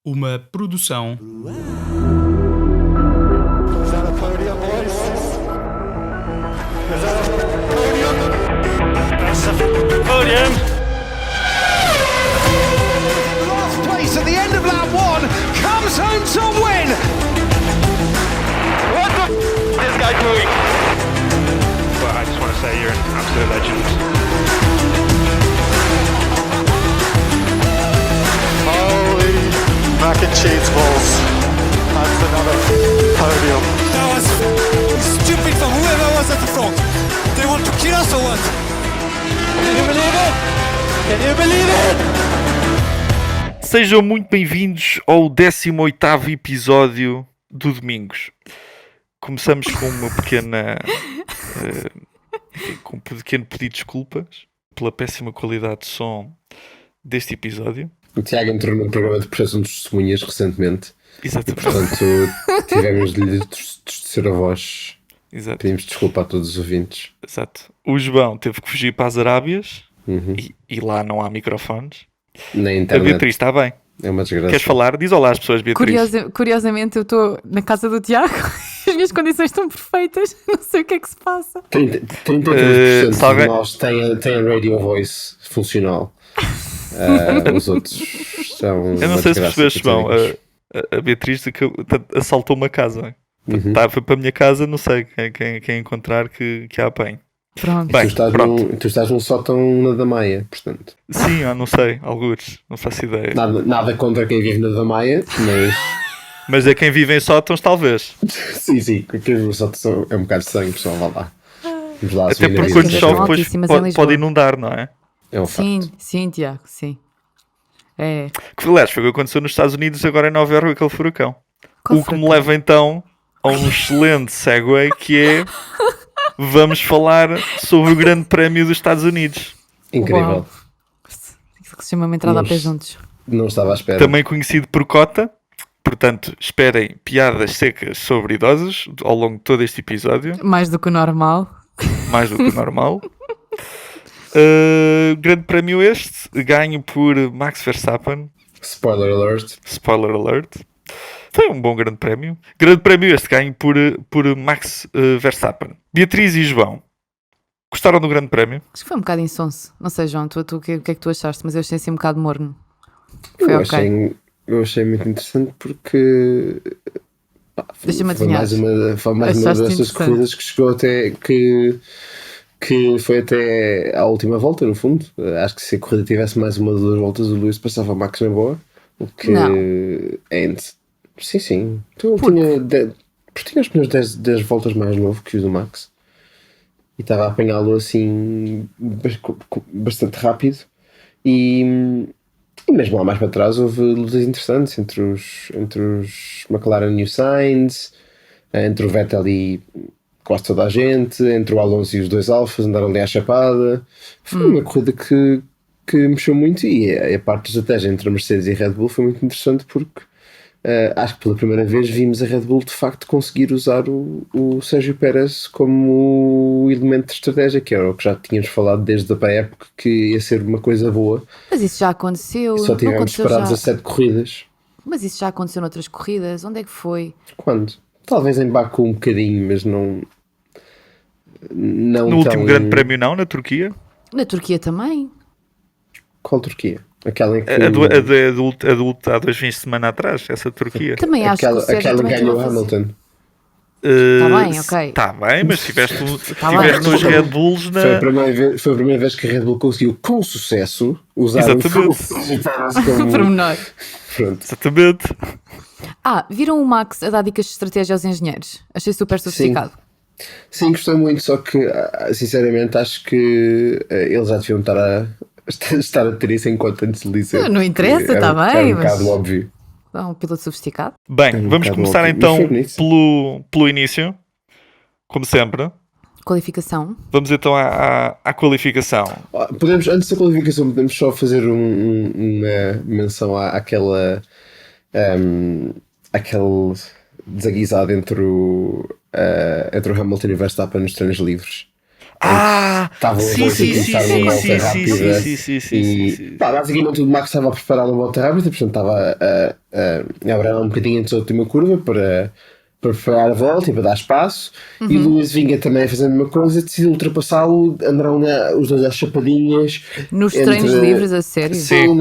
Uma produção Is that a podium, boys? Is that a podium? That's a podium. Last place at the end of lap one comes home to win. What the is this guy doing? Well, I just want to say you're an absolute legend. Holy mac and cheese balls. That's another podium. That was stupid from whoever was at the front. They want to kill us or what? Can you believe it? Can you believe it? Sejam muito bem-vindos ao 18º episódio do Domingos. Começamos com uma pequena... com um pequeno pedido de desculpas pela péssima qualidade de som deste episódio. O Tiago entrou num programa de prestação de testemunhas recentemente. Exatamente. Portanto, tivemos de lhe distorcer a voz. Exato. Pedimos desculpa a todos os ouvintes. Exato. O João teve que fugir para as Arábias Uhum. e lá não há microfones. Na A internet. Beatriz está bem. É uma desgraça. Queres falar? Diz olá às pessoas, Beatriz. Curiosamente, eu estou na casa do Tiago, as minhas condições estão perfeitas, não sei o que é que se passa. 33% se alguém- de nós têm radio voice funcional. Os outros são. Eu não uma sei se desgraça, percebeste, João. coitadinhos. A Beatriz assaltou uma casa. Uhum. Está para a minha casa, não sei quem encontrar que a apanhe. Pronto. Bem, pronto. Tu estás num sótão na Damaia, portanto. Sim, eu não sei, algures, não faço ideia. Nada contra quem vive na Damaia, mas. Mas é quem vive em sótãos, talvez. sim, quem vive no sótão é um bocado estranho, pessoal, vá lá. Vamos lá, Até subir a porque vida. quando As chove, depois altíssimas em Lisboa. pode inundar, não é? É um Sim, facto. sim, Tiago, sim. É. Que, aliás, foi o que aconteceu nos Estados Unidos, agora em Nova Iorque, aquele furacão. Qual O que me furacão? leva então a um excelente segue, que é: vamos falar sobre o Grande Prémio dos Estados Unidos. Incrível. Uau. Isso que se chama uma entrada a pé Nós- juntos. Não estava à espera. Também conhecido por cota. Portanto, esperem piadas secas sobre idosos ao longo de todo este episódio, Mais do que o normal. mais do que o normal. Grande prémio este, ganho por Max Verstappen. Spoiler alert. Spoiler alert. Foi um bom grande prémio. Grande prémio este, ganho por Max Verstappen. Beatriz e João, gostaram do grande prémio? Acho que foi um bocado insonso. Não sei, João, o que é que tu achaste? Mas eu achei assim um bocado morno. Foi Eu ok. achei muito interessante porque Deixa-me foi adivinhar. foi mais uma Achaste dessas interessante. corridas que chegou até que foi até à última volta, no fundo. Acho que se a corrida tivesse mais uma ou duas voltas, o Lewis passava o Max na boa. O que Não. Sim. Então, tinha os pneus 10 voltas mais novo que o do Max. E estava a apanhá-lo assim bastante rápido. E mesmo lá mais para trás houve lutas interessantes entre os McLaren e o Sainz, entre o Vettel e quase toda a gente, entre o Alonso e os dois Alfas, andaram ali à chapada. Foi uma corrida que mexeu muito, e a parte da estratégia entre a Mercedes e a Red Bull foi muito interessante porque acho que pela primeira vez vimos a Red Bull de facto conseguir usar o Sérgio Pérez como elemento de estratégia, que era o que já tínhamos falado desde a pré-época, que ia ser uma coisa boa. Mas isso já aconteceu. Só Não tivemos aconteceu separados já. a 7 corridas. Mas isso já aconteceu noutras corridas. Onde é que foi? Quando? Talvez em Baku um bocadinho, mas não No último grande prémio não, na Turquia. Na Turquia também. Qual Turquia? Aquela em que A do há 2 fins de semana atrás, essa Turquia. Também acho que o Sérgio aquela também ganhou esteve a fazer. Hamilton. Tá bem, ok. Está bem, mas tiveste bem. nos Red Bulls Foi a na... primeira vez que a Red Bull conseguiu com sucesso usar Exatamente. como... Pormenor. Pronto. Exatamente. Viram o Max a dar dicas de estratégia aos engenheiros? Achei super sofisticado. Sim, gostei muito, só que sinceramente acho que eles já deviam estar a ter isso em conta antes de dizer. Não interessa, Era- tá bem, Era um mas- bocado óbvio. É um piloto sofisticado. Bem, um vamos bocado começar óbvio. então Mas foi bonito. pelo início, como sempre. Qualificação. Vamos então à qualificação. Podemos, antes da qualificação, podemos só fazer uma menção àquela aquele desaguisado entre o Hamilton e o Verstappen nos treinos livres. Estavam os sim, dois a sim, começar sim, uma sim, volta sim, rápida. sim, sim, sim, E sim. basicamente o Max estava a preparar uma volta rápida, portanto estava a abrir um bocadinho antes da última curva para preparar a volta e para dar espaço. E o Lewis vinha também fazendo uma coisa, decidiu ultrapassá-lo, andaram os dois às chapadinhas. Nos treinos livres, a sério? Sim.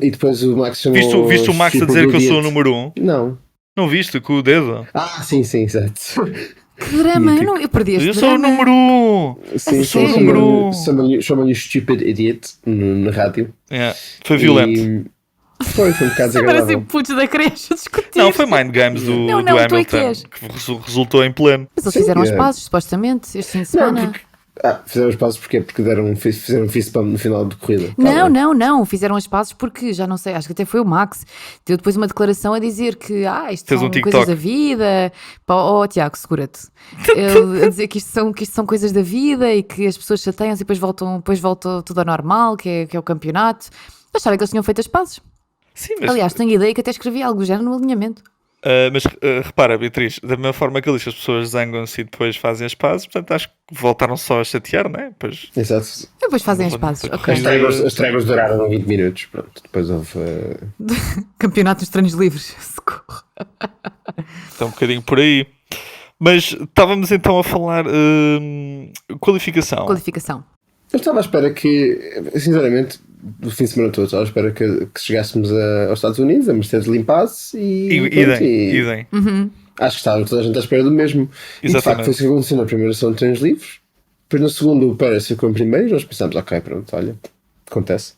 E depois o Max chamou. Viste o Max a dizer que eu sou o número 1? Não. Não viste? Com o dedo? Sim, exato. Que drama, eu perdi este Eu sou o drama. número 1! Sim, Eu sou o sério? número 1! Chamam-lhe Stupid Idiot na rádio. Foi violento. E foi um bocado Parecem desagradável. putos da creche a discutir. Não, foi Mind Games do Não, tu é que Hamilton, és. que resultou em pleno. Mas eles Sim, fizeram os é. passos, supostamente, este fim de Não, semana. porque. Fizeram os passos porque fizeram um fist bump no final de corrida. Não, fizeram os passos porque, já não sei, acho que até foi o Max, deu depois uma declaração a dizer que isto Fez são um TikTok. coisas da vida. Tiago, segura-te. Ele a dizer que isto são coisas da vida e que as pessoas chateiam-se e depois volta tudo ao normal, que é o campeonato. Achava que eles tinham feito as pazes. Sim, mas, Aliás, tenho ideia que até escrevi algo do género no alinhamento. repara, Beatriz, da mesma forma que ele diz que as pessoas zangam-se e depois fazem as pazes, portanto acho que voltaram só a chatear, não é? Pois, Exato. Depois fazem as pazes, ok. As tréguas duraram 20 minutos. Pronto. Depois houve. Campeonato dos treinos livres. Socorro. está um bocadinho por aí. Mas estávamos então a falar qualificação. Qualificação. Eu estava à espera que, sinceramente, do fim de semana todo, estava à espera que chegássemos aos Estados Unidos, a Mercedes limpasse Idem. acho que estava toda a gente à espera do mesmo. E de facto Exatamente. foi isso que aconteceu na primeira sessão de treinos livres. Depois na segunda o Pérez ficou em primeiro e nós pensámos, ok, pronto, olha, acontece.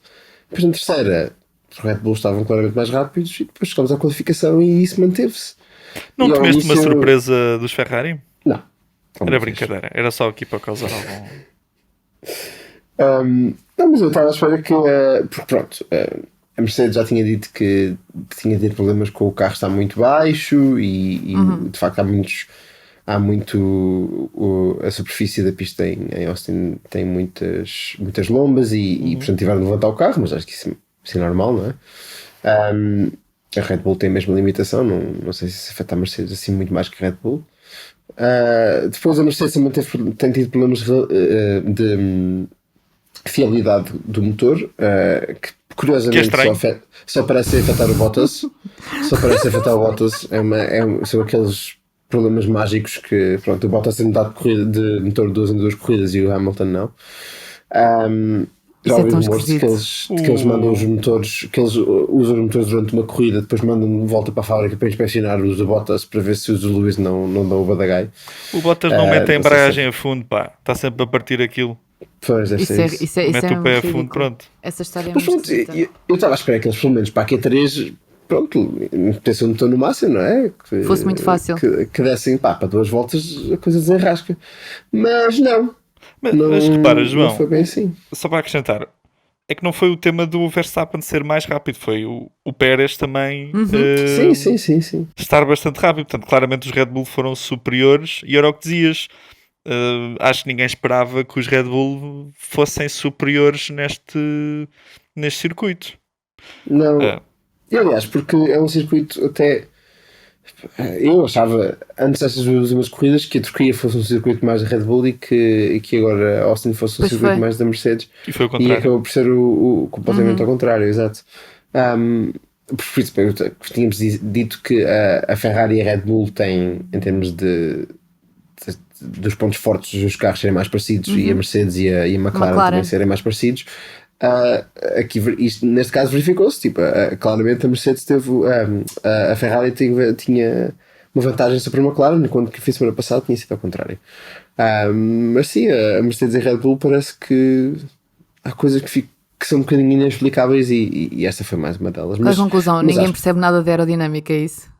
Depois na terceira os Red Bulls estavam claramente mais rápidos e depois chegámos à qualificação e isso manteve-se. Não E ao temeste uma início- surpresa dos Ferrari? Não. Era brincadeira, era só aqui para causar algum. Não, mas eu estava à espera que, porque pronto, a Mercedes já tinha dito que tinha tido problemas com o carro estar muito baixo e de facto há muito a superfície da pista em Austin tem muitas lombas e portanto tiveram de levantar o carro, mas acho que isso é normal, não é? A Red Bull tem a mesma limitação, não sei se afeta a Mercedes assim muito mais que a Red Bull. Depois a Mercedes também tem tido problemas de fiabilidade do motor, que curiosamente só parece afetar o Bottas. Só parece afetar o Bottas. São aqueles problemas mágicos que, pronto, o Bottas tem mudado de motor em duas corridas e o Hamilton não. Já Isso é ouvi tão rumores de que eles mandam os motores, que eles usam os motores durante uma corrida, depois mandam de volta para a fábrica para inspecionar os do Bottas para ver se os do Lewis não dão o badagai. O Bottas não mete a embreagem a fundo, pá, está sempre a partir aquilo. Pois, deve ser isso. Isso é Mete o pé a muito fundo, ridículo. pronto. Essa história é Mas muito pronto, esquisita. eu estava à espera que eles, pelo menos para a Q3, pronto, metessem o motor no máximo, não é? Que Fosse muito fácil. Que dessem, pá, para 2 voltas a coisa desenrasca. Mas não. Mas repara, João, não foi bem assim. só para acrescentar, é que não foi o tema do Verstappen ser mais rápido, foi o Pérez também Sim. estar bastante rápido. Portanto, claramente os Red Bull foram superiores e era o que dizias. Acho que ninguém esperava que os Red Bull fossem superiores neste circuito. Não. É. E aliás, porque é um circuito até. Eu achava, antes destas duas últimas corridas, que a Turquia fosse um circuito mais da Red Bull e que agora Austin fosse um Pois circuito foi. mais da Mercedes. E foi o E contrário. acabou por ser completamente ao contrário, exato. Por isso, tínhamos dito que a Ferrari e a Red Bull têm, em termos dos pontos fortes dos carros serem mais parecidos e a Mercedes e a McLaren também serem mais parecidos. Aqui, neste caso verificou-se, tipo, claramente a Mercedes teve a Ferrari tinha uma vantagem sobre a McLaren, enquanto que a semana passada tinha sido ao contrário. Mas sim, a Mercedes e a Red Bull parece que há coisas que são um bocadinho inexplicáveis e esta foi mais uma delas. Qual é a conclusão? mas Ninguém acho- percebe nada de aerodinâmica, é isso?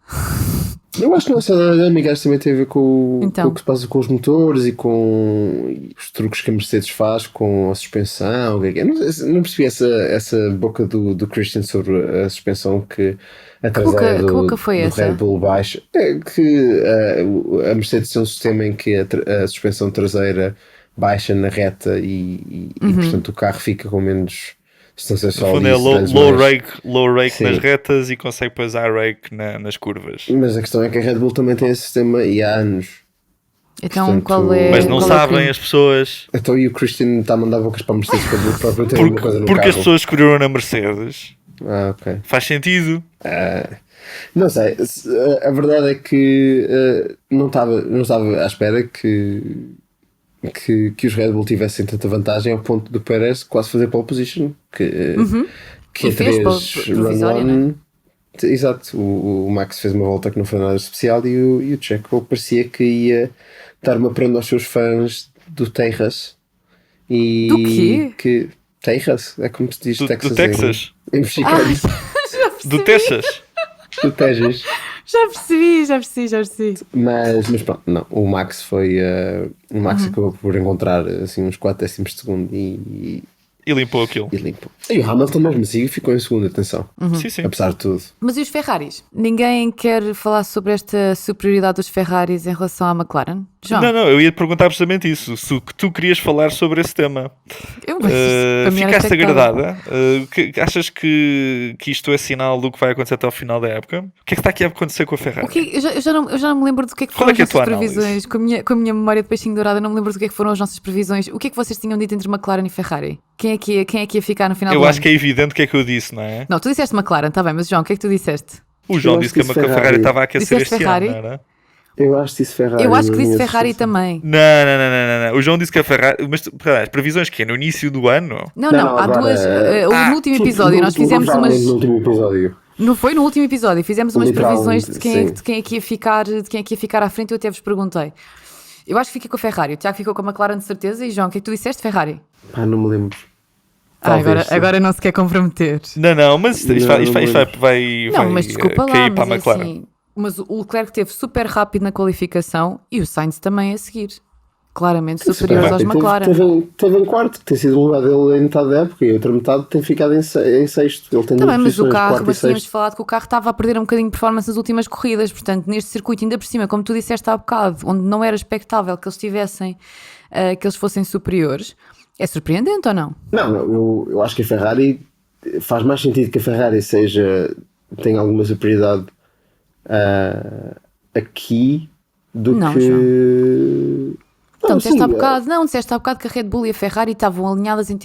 Eu acho que não é só a dinâmica, acho que também tem a ver com Então. o que se passa com os motores e com os truques que a Mercedes faz com a suspensão. Eu não percebi essa boca do Christian sobre a suspensão que a traseira que boca foi do essa? Red Bull baixa. É que a Mercedes tem um sistema em que a suspensão traseira baixa na reta e portanto o carro fica com menos distância No só fundo é ali, low rake Sim. nas retas e consegue depois high rake nas curvas. Mas a questão é que a Red Bull também tem esse sistema e há anos. Então, Portanto, qual é. Mas não qual é o sabem crime? as pessoas. Então e o Christian está a mandar bocas para a Mercedes quando o próprio tem alguma coisa no Porque carro. as pessoas escolheram na Mercedes. Ok. Faz sentido. Não sei, a verdade é que não estava à espera que os Red Bull tivessem tanta vantagem ao ponto do Pérez quase fazer pole position. Que E a fez 3 provisória, run não é? one. Exato, o Max fez uma volta que não foi nada especial e o Checo parecia que ia dar uma prenda aos seus fãs do Texas. E Do quê? Que, Texas? É como se diz Do Texas, Texas. em mexicano. Do Texas. Do Texas. Já percebi. Mas pronto, não. O Max foi. O Max acabou por encontrar assim, uns 4 décimos de segundo e limpou aquilo. limpo. E o Hamilton mesmo assim ficou em segundo, atenção. Sim, sim. Apesar de tudo. Mas e os Ferraris? Ninguém quer falar sobre esta superioridade dos Ferraris em relação à McLaren? João? Não, eu ia te perguntar precisamente isso. Se tu querias falar sobre esse tema. Mas isto para mim era Ficaste expectável. agradada? Achas que isto é sinal do que vai acontecer até ao final da época? O que é que está aqui a acontecer com a Ferrari? Eu já não me lembro do que é que Qual foram é que é a as tua nossas análise? previsões. Com a minha memória de peixinho dourado, eu não me lembro do que é que foram as nossas previsões. O que é que vocês tinham dito entre McLaren e Ferrari? Quem é que ia ficar no final do Eu ano? acho que é evidente o que é que eu disse, não é? Não, tu disseste McLaren, está bem, mas João, o que é que tu disseste? O João Eu disse acho que que a disse Ferrari estava a aquecer Disseste este Ferrari? ano, não era? Eu acho que disse Ferrari. Eu acho que na disse minha Ferrari associação. também. Não. O João disse que a Ferrari. Mas peraí, as previsões que é no início do ano? Não, Não, há agora, duas. No último episódio, nós fizemos umas. No último episódio. Não foi no último episódio, fizemos umas Literalmente, previsões de sim. quem é que ia ficar à frente. Eu até vos perguntei. Eu acho que fiquei com a Ferrari. O Tiago ficou com a McLaren de certeza. E João, o que é que tu disseste, Ferrari? Não me lembro. Talvez, sim. Agora não se quer comprometer. Não, mas isto vai Não, mas desculpa cair lá, para a mas McLaren. assim. Mas o Leclerc teve super rápido na qualificação e o Sainz também a seguir. Claramente superiores aos McLaren. Teve em quarto, que tem sido o lugar dele em metade da época, e a outra metade tem ficado em sexto. Ele tem Também, duas mas o posições, carro, quarto e mas tínhamos sexto. falado que o carro estava a perder um bocadinho de performance nas últimas corridas, portanto, neste circuito, ainda por cima, como tu disseste há bocado, onde não era expectável que eles tivessem, que eles fossem superiores, é surpreendente ou não? Não, eu acho que a Ferrari faz mais sentido que a Ferrari tenha alguma superioridade aqui do Não, que. Então, sim, disseste há bocado que a Red Bull e a Ferrari estavam alinhadas em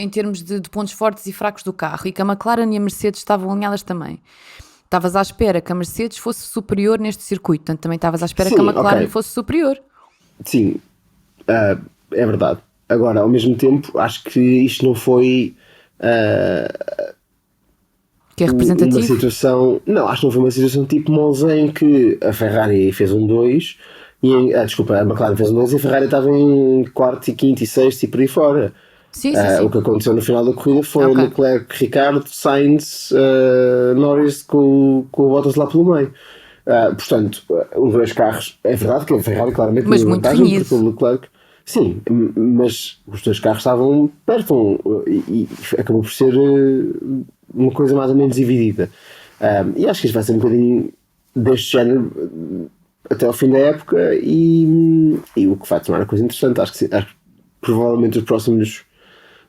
termos de pontos fortes e fracos do carro e que a McLaren e a Mercedes estavam alinhadas também. Estavas à espera que a Mercedes fosse superior neste circuito, portanto também estavas à espera Sim, que a McLaren ok. fosse superior. Sim, é verdade. Agora, ao mesmo tempo, acho que isto não foi Que é uma representativo. situação. Não, acho que não foi uma situação tipo Monza em que a Ferrari fez um 2 e a McLaren fez um 2 e a Ferrari estava em quarto e quinto e sexto e por aí fora. Sim. O que aconteceu no final da corrida foi Ok. Leclerc, Ricardo, Sainz, Norris com o Bottas lá pelo meio. Portanto, os dois carros, é verdade que a Ferrari claramente Mas tinha muito vantagem renhido. porque o Leclerc, sim, mas os dois carros estavam perto e acabou por ser uma coisa mais ou menos dividida. E acho que isto vai ser um bocadinho deste género até ao fim da época e o que vai tornar a coisa interessante. Acho que provavelmente os próximos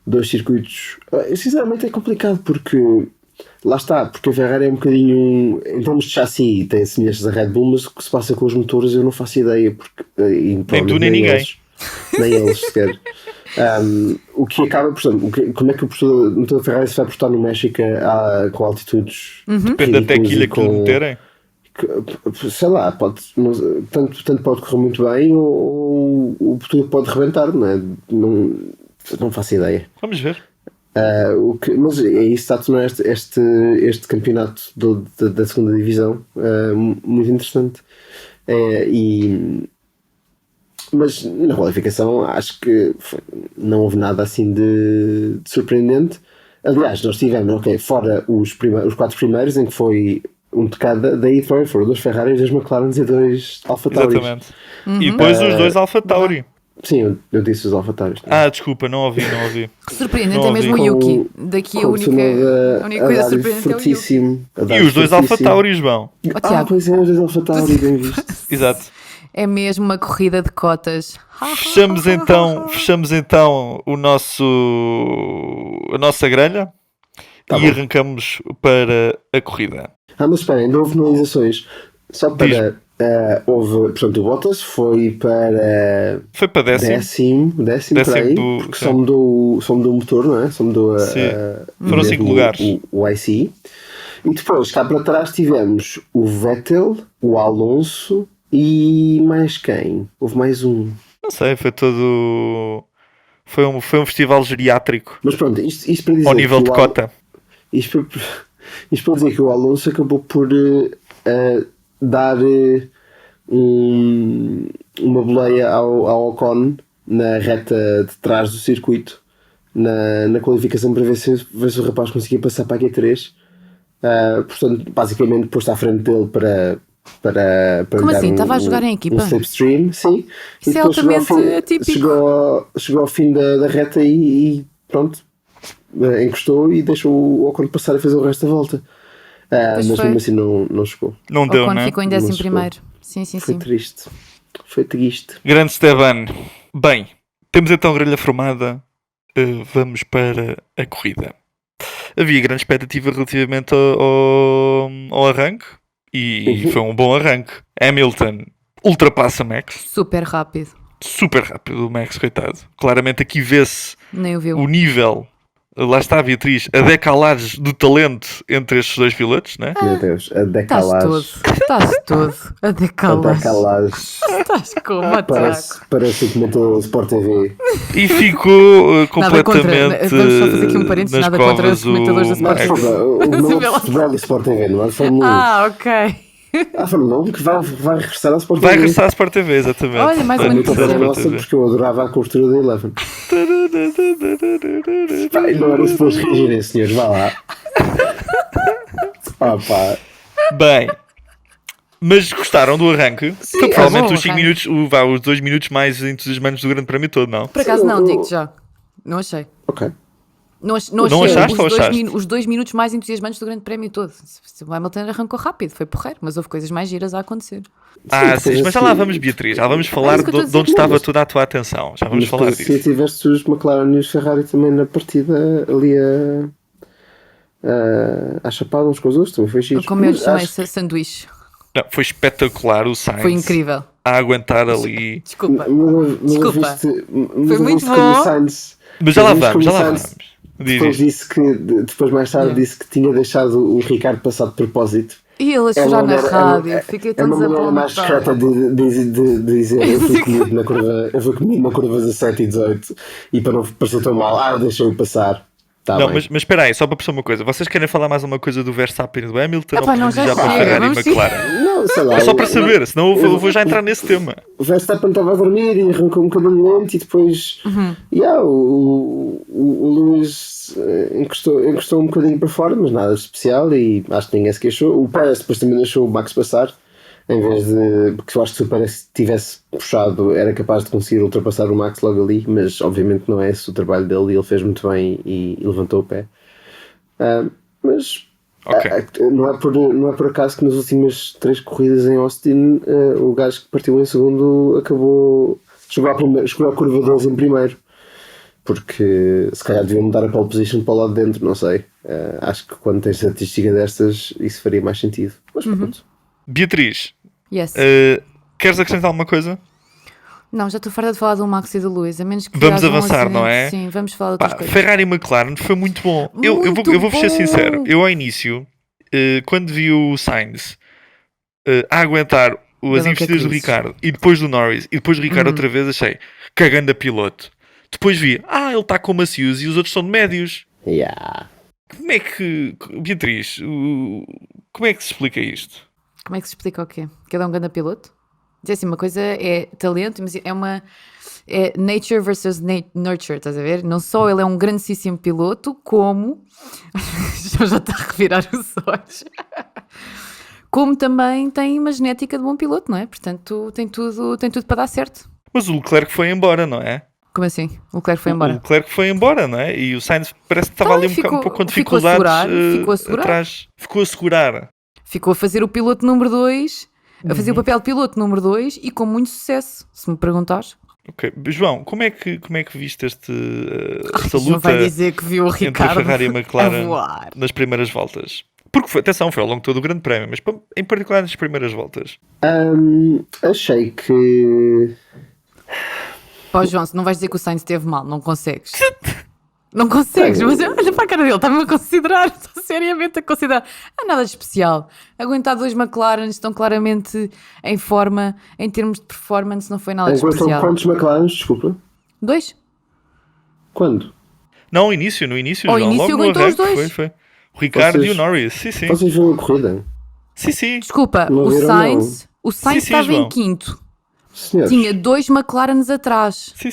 2 circuitos, sinceramente é complicado porque lá está, porque a Ferrari é um bocadinho, em termos de chassi tem semelhanças a Red Bull, mas o que se passa com os motores eu não faço ideia, porque Nem tu nem ninguém. nem eles sequer. O que acaba, por exemplo, como é que o motor da Ferrari se vai portar no México com altitudes Depende da ridículas tequila e que lhe meterem. sei lá, tanto pode correr muito bem ou o motor pode rebentar, não é? Não faço ideia. Vamos ver. Mas é isso está a tornar este campeonato da segunda divisão muito interessante. Mas na qualificação acho que não houve nada assim de surpreendente. Aliás, nós tivemos, fora os 4 primeiros, em que foi um de cada, daí foram 2 Ferraris, 2 McLaren e 2 AlphaTauris. Exatamente. E depois os 2 AlphaTauri. Sim, eu disse os AlphaTauris. Desculpa, não ouvi. Surpreendente Não é mesmo o ouvi. Yuki. Daqui a única coisa surpreendente é o Yuki. E os 2 AlphaTauris vão. Tiago, Pois é, os 2 AlphaTauris, bem visto. Exato. é mesmo uma corrida de cotas. Fechamos então a nossa grelha Tá e bom. arrancamos para a corrida. Mas espera, ainda houve penalizações. Só para Portanto, o Bottas foi para Foi para décimo. décimo para aí, do- porque sim. só mudou o motor, não é? Só mudou Sim. Foram 5 lugares. o IC. E depois, cá para trás, tivemos o Vettel, o Alonso e mais quem? Houve mais um. Não sei, foi todo. Foi um festival geriátrico Mas pronto, isto para dizer ao nível que de o cota. Isto para dizer que o Alonso acabou por dar uma boleia ao Ocon na reta de trás do circuito na qualificação para ver se o rapaz conseguia passar para a Q3. Portanto, basicamente pôs-se à frente dele para Como lhe dar assim? Estava a jogar em equipa? um slipstream, sim. Isso E depois é altamente atípico. chegou ao fim da reta e pronto, encostou e deixou o Ocon passar e fazer o resto da volta. Mas foi. mesmo assim não chegou. Não Ou deu, quando né? ficou em Não 11º. chegou. Sim, sim, Foi sim. triste. Foi triste. Grande Esteban. Bem, temos então a grelha formada. Vamos para a corrida. Havia grande expectativa relativamente ao arranque e Uhum. foi um bom arranque. Hamilton ultrapassa Max, Super rápido. super rápido o Max, coitado. Claramente aqui vê-se Nem o viu. o nível, lá está a Beatriz, a decalagem do talento entre estes dois pilotos, né? Meu Deus, a Estás decalagem. todo. Estás todo. A A decalagem. decalagem. Estás como a Parece o comentou o Sport TV. E ficou Nada contra. completamente Vamos só fazer aqui um parênteses, nas nada contra covas os comentadores da Não, Sport TV. desculpa, o Sim, novo vê lá. futebol do Sport TV, não é Fórmula 1. Ah, ok. A Fórmula 1 que vai regressar ao Sport Vai TV. regressar à Sport TV, exatamente. Olha, mais Vai uma Muito regressar à notícia. Sport nossa, TV. porque eu adorava a cobertura da Eleven. Pai, não era suposto reagirem, senhores, vá lá. Opa. Bem, mas gostaram do arranque? Foi é provavelmente bom, os 5 arranque. minutos, os 2 minutos mais entusiasmantes do Grande Prémio todo, não? Por acaso não, Eu- digo já. Não achei. Ok. Não Não achei achaste ou achaste? os 2 minutos mais entusiasmantes do Grande Prémio todo. O Hamilton arrancou rápido, foi porreiro, mas houve coisas mais giras a acontecer. Sim, mas já lá vamos, Beatriz. Já vamos falar isso que eu de estou a onde dizer. estava toda a tua atenção. Já vamos Mas falar parecia disso. que tiveste os McLaren e os Ferrari também na partida ali a chapar uns com os outros, também foi giro. Como eu lhe Mas chamei acho- sanduíche. Não, foi espetacular o Sainz Foi incrível. a aguentar ali. Desculpa. mas Desculpa. Foi muito bom. Mas já lá vamos, já lá vamos. Diz Depois isto. disse que, depois mais tarde disse que tinha deixado o Ricardo passar de propósito. E ele a chorar na rádio, fiquei É tão uma maneira mais desapontada. discreta de dizer eu fui comigo na curva 17 e 18 e para não parecer tão mal, deixei-o passar. Tá Não, bem. mas espera aí, só para perceber uma coisa. Vocês querem falar mais uma coisa do Verstappen e do Hamilton? Epá, ou não, podemos já ir para a chega, Ferrari e vamos McLaren? Não, sei lá. É só para saber, senão eu vou já entrar nesse tema. O Verstappen estava a dormir e arrancou um bocadinho lento e depois o Lewis encostou um bocadinho para fora, mas nada de especial e acho que ninguém se queixou. O Pérez depois também deixou o Max passar, em vez de. Porque eu acho que se o Pérez tivesse puxado era capaz de conseguir ultrapassar o Max logo ali, mas obviamente não é esse o trabalho dele e ele fez muito bem e levantou o pé. Mas Ok. não é por acaso que nas últimas 3 corridas em Austin o gajo que partiu em segundo chegou à curva 12 em primeiro, porque se calhar deviam mudar a pole position para o lado de dentro, não sei. Acho que quando tens estatística destas isso faria mais sentido, mas pronto. Beatriz, Yes. queres acrescentar alguma coisa? Não, já estou farta de falar do Max e do Lewis, a menos que Vamos haja um avançar, não acidente. é? Sim, vamos falar de Pá, outras coisas. Ferrari e McLaren foi muito bom. Eu vou ser bom. sincero. Eu ao início, quando vi o Sainz a aguentar as nunca investidas do quis. Ricardo e depois do Norris e depois do Ricardo outra vez, achei cagando a piloto. Depois vi, ele está com macios e os outros são de médios. Yeah. Como é que, Beatriz, como é que se explica isto? Como é que se explica o quê? Cada um ganda piloto? Dizer assim, uma coisa é talento, mas é nature versus nurture, estás a ver? Não só ele é um grandíssimo piloto, como já está a revirar os olhos, como também tem uma genética de bom piloto, não é? Portanto, tem tudo para dar certo. Mas o Leclerc foi embora, não é? Como assim? O Leclerc foi O embora. Leclerc foi embora, não é? E o Sainz parece que estava ali um pouco com ficou a dificuldades segurar, ficou a segurar. atrás. Ficou a segurar. Ficou a fazer o piloto número 2, a fazer o papel de piloto número 2 e com muito sucesso, se me perguntares. Ok. João, como é que viste esta Não luta vai dizer que viu o entre a Ricardo Ferrari e a a McLaren voar. nas primeiras voltas? Porque, atenção, foi ao longo de todo o Grande Prémio, mas em particular nas primeiras voltas. Achei que... Pô, João, se não vais dizer que o Sainz esteve mal, não consegues. Não consegues, mas olha para a cara dele, está-me a considerar, estou seriamente a considerar. Não é nada de especial. Aguentar 2 McLaren, estão claramente em forma, em termos de performance, não foi nada de especial. Quantos McLaren, desculpa? 2? Quando? Não, no início, Ao João, início logo no aguentou os arranque, dois. foi. O Ricardo Vocês- e o Norris, sim. Vocês viram a corrida? Sim. Desculpa, Não o viram, Sainz Sim, estava João. em quinto. Senhores, Tinha 2 McLarens atrás. Sim.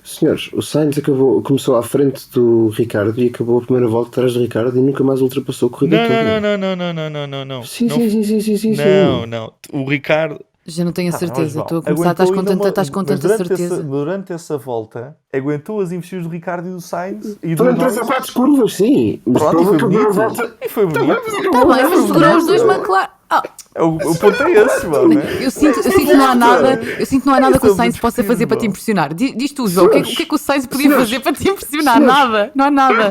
senhores, o Sainz começou à frente do Ricardo e acabou a primeira volta atrás do Ricardo e nunca mais ultrapassou a corrida toda. Não. Sim. Não. O Ricardo... Já não tenho a certeza, João, estou a começar, estás com tanta certeza. Durante essa volta, aguentou as investidas do Ricardo e do Sainz e do Foram 3 ou 4 curvas, sim. Mas Pronto, pela foi primeira bonito. volta... E foi bonito. Está bem, mas segurou os 2 McLaren. O ponto é esse, João, não é? Eu sinto que não há nada que o Sainz possa fazer para te João. impressionar. Diz tu, João, o que é que o Sainz podia fazer para te impressionar? Nada, não há nada.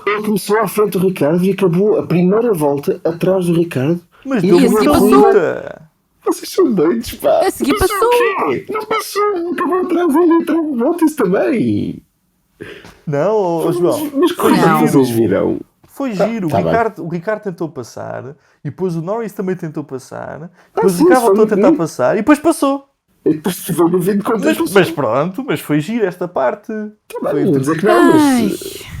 Ele começou à frente do Ricardo e acabou a primeira volta atrás do Ricardo. Mas E deu a uma seguir luta. Vocês são doidos, pá. A seguir Passou passou. o quê? Não passou, acabou atrás, ele entrou em voltas também. Não, João. Mas como é Não. que vocês viram? Foi giro. tá O Ricardo tentou passar e depois o Norris também tentou passar. Depois sim, o Ricardo foi voltou a tentar bonito. passar e depois passou. E depois foi-me vindo quantas Mas pronto, mas foi giro esta parte. Não vou dizer que não, Ai, mas...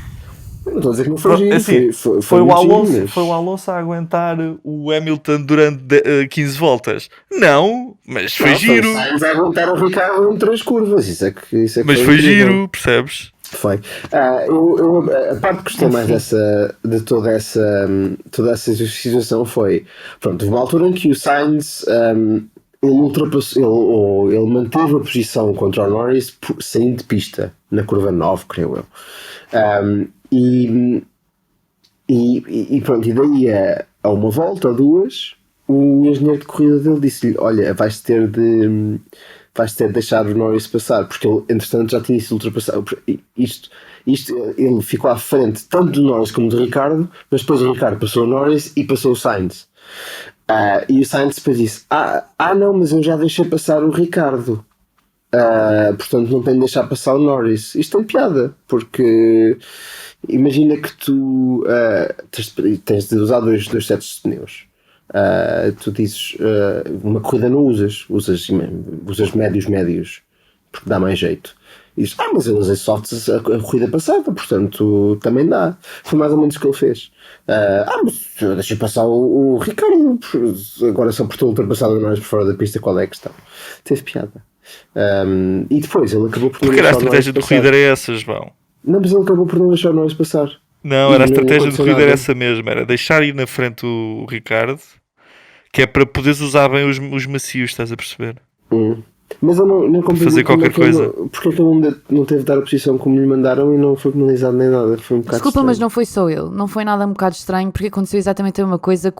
Não estou a dizer que não foi giro. Assim, Foi foi o muito giro, Alonso, mas- foi o Alonso a aguentar o Hamilton durante 15 voltas. Não, mas foi Não, giro. Foi o Sainz a aguentar o Ricardo em 3 curvas. Isso é que Mas foi incrível. giro, percebes? Foi. A parte que gostei mais de toda essa situação foi, pronto, houve uma altura em que o Sainz ele ultrapassou, ele manteve a posição contra o Norris saindo de pista na curva 9, creio eu. E pronto, e daí a uma volta ou duas, o engenheiro de corrida dele disse-lhe: olha, vais ter de deixar o Norris passar, porque ele entretanto já tinha sido ultrapassado. Isto ele ficou à frente tanto do Norris como do Ricardo, mas depois o Ricardo passou o Norris e passou o Sainz. E o Sainz depois disse: não, mas eu já deixei passar o Ricardo. Portanto não tenho de deixar passar o Norris. Isto tem piada, porque imagina que tu tens de usar dois sets de pneus. Tu dizes uma corrida não usas médios, porque dá mais jeito. E dizes, mas eu usei softs a corrida passada, portanto também dá. Foi mais ou menos o que ele fez. Mas eu deixei passar o Ricardo, agora só por ter ultrapassado o Norris por fora da pista, qual é a questão? Teve piada. E depois ele acabou por não Porque era a deixar o Norris estratégia de passar. corrida era essa, João. Não, mas ele acabou por não deixar o Norris passar. Não, E era a não estratégia de aconteceu corrida era nada. essa mesmo. Era deixar ir na frente o Ricardo, que é para poderes usar bem os macios, estás a perceber? Mas eu não compreendi Fazer como qualquer é que ele coisa. porque é que ele não teve de dar a posição como lhe mandaram e não foi penalizado nem nada. Foi um bocado desculpa, mas estranho. não foi só ele. Não foi nada um bocado estranho, porque aconteceu exatamente a mesma coisa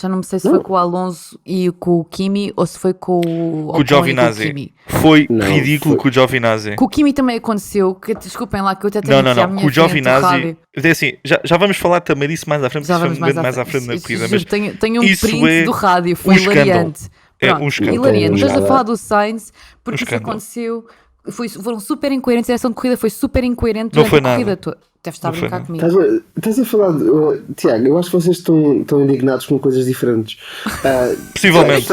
já não sei se foi com o Alonso e com o Kimi ou se foi com o Com o Giovinazzi. Kimi. Foi Não, ridículo foi- com o Giovinazzi. Com o Kimi também aconteceu, que desculpem lá que eu até tenho Não, aqui à minha com o frente o Giovinazzi. rádio. É assim, já vamos falar também disso mais à frente, Já porque vamos isso foi mais à frente na Isso, corrida. juro, Mas tenho um isso print é do rádio, foi um escândalo. hilariante. É Pronto, um escândalo. hilariante. Mas estás a Nada. falar do Sainz, porque Um isso escândalo. aconteceu, foram super incoerentes, a direção de corrida foi super incoerente Não durante foi a corrida nada. toda. Deves estar a Não foi brincar nada. comigo. Estás a falar de, Tiago, eu acho que vocês estão indignados com coisas diferentes. Possivelmente.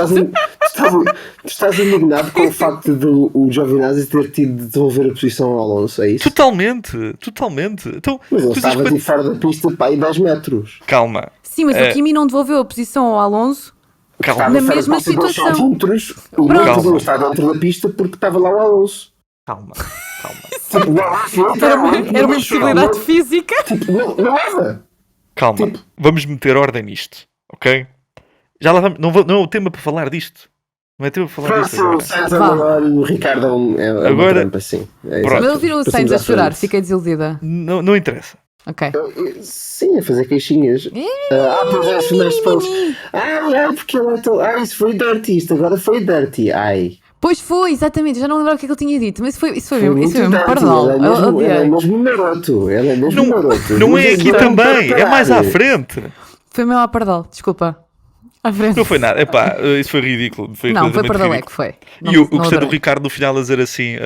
Tu estás indignado com o facto de o Giovinazzi ter tido de devolver a posição ao Alonso, é isso? Totalmente. Então, Mas ele tu dizes estava para- de fora da pista para aí 10 metros. Calma. Sim, mas o Kimi não devolveu a posição ao Alonso. Calma. Na Estava fora mesma da pista dois situação. centímetros, o Pronto. outro não está dentro da pista porque estava lá o Alonso. Calma. Tipo, o Alonso não Era uma deixou, impossibilidade física. Tipo, não era. Calma. Vamos meter ordem nisto, ok? Já lá vamos. Não é o tema para falar disto. Não é tema para falar disto O agora. Sainz Vá. agora e o Ricardo é uma Agora- trampa, sim. É Pronto. Mas ouviram o Passamos Sainz a à chorar, frente. fiquei desiludida. Não interessa. Ok. Sim, a fazer queixinhas. Pois é, filmaste posts. Porque ele é tão. Isso foi dirty, isto agora foi dirty. Pois foi, exatamente, já não lembro o que é que ele tinha dito, mas isso foi mesmo muito dirty. pardal. Ele é mesmo maroto. Ele é mesmo maroto. Não é Mas aqui não também. para É mais à parar. frente. Foi mesmo à pardal, desculpa. À frente. Não foi nada. Epá, isso foi ridículo. Foi Não, foi completamente pardal, é ridículo. que foi. E eu Não gostei do adorei. Ricardo no final a dizer assim: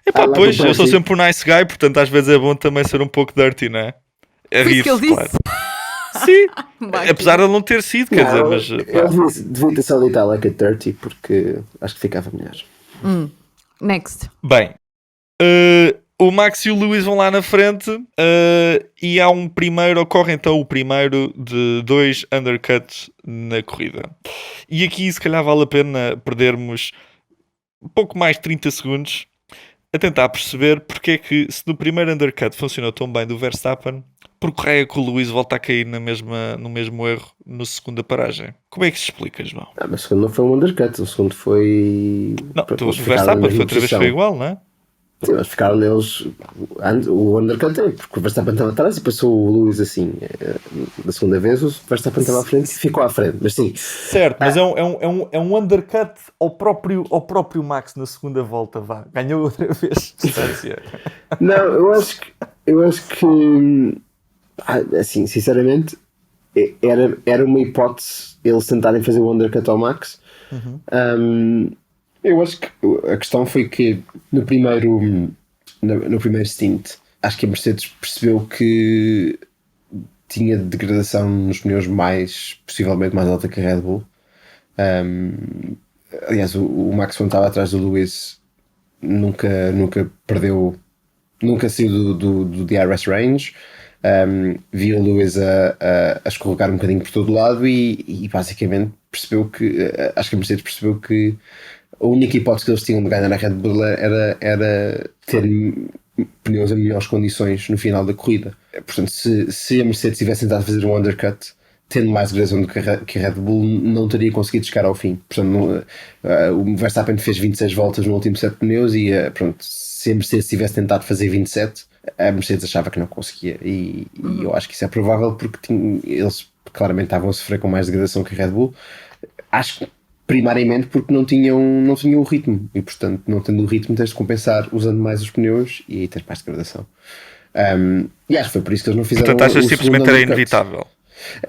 epá, like pois, a eu sou dirty. sempre um nice guy, portanto às vezes é bom também ser um pouco dirty, não é? É Foi isso que ele rir-se, disse? claro. Sim, Vai, apesar de ele não ter sido, quer dizer, Não, mas eu pá, devia ter só dito like a dirty porque acho que ficava melhor. Next. bem. O Max e o Lewis vão lá na frente e há um primeiro, ocorre então o primeiro de 2 undercuts na corrida. E aqui se calhar vale a pena perdermos um pouco mais de 30 segundos a tentar perceber porque é que se no primeiro undercut funcionou tão bem do Verstappen, por que é que o Lewis volta a cair no mesmo erro na segunda paragem? Como é que se explica, João? Mas o segundo não foi um undercut, o segundo foi. Não, Pronto, o eles ficaram na Verstappen mesma foi outra vez posição. foi igual, não é? Sim, mas ficaram neles o undercut, porque o Verstappen estava atrás e passou o Lewis assim. Da segunda vez, o Verstappen estava à frente e ficou à frente. Mas sim, Certo, mas é um undercut ao próprio Max na segunda volta, vá. Ganhou outra vez distância. não, eu acho que assim, sinceramente, era uma hipótese eles tentarem fazer o undercut ao Max. Eu acho que a questão foi que no primeiro stint, acho que a Mercedes percebeu que tinha degradação nos pneus possivelmente mais alta que a Red Bull. Aliás, o Max, quando estava atrás do Lewis, nunca perdeu, nunca saiu do DRS range. Viu o Lewis a escorregar um bocadinho por todo lado e basicamente percebeu que, acho que a Mercedes percebeu que a única hipótese que eles tinham de ganhar a Red Bull era ter pneus em melhores condições no final da corrida. Portanto, se a Mercedes tivesse tentado fazer um undercut tendo mais gradação do que a Red Bull, não teria conseguido chegar ao fim. Portanto, o Verstappen fez 26 voltas no último set de pneus e pronto, se a Mercedes tivesse tentado fazer 27, a Mercedes achava que não conseguia. E eu acho que isso é provável porque eles claramente estavam a sofrer com mais degradação que a Red Bull. Acho que primariamente porque não tinham o ritmo e, portanto, não tendo o ritmo, tens de compensar usando mais os pneus e aí tens mais degradação. E acho que foi por isso que eles não fizeram. Portanto, achas o simplesmente segundo era undercut. inevitável?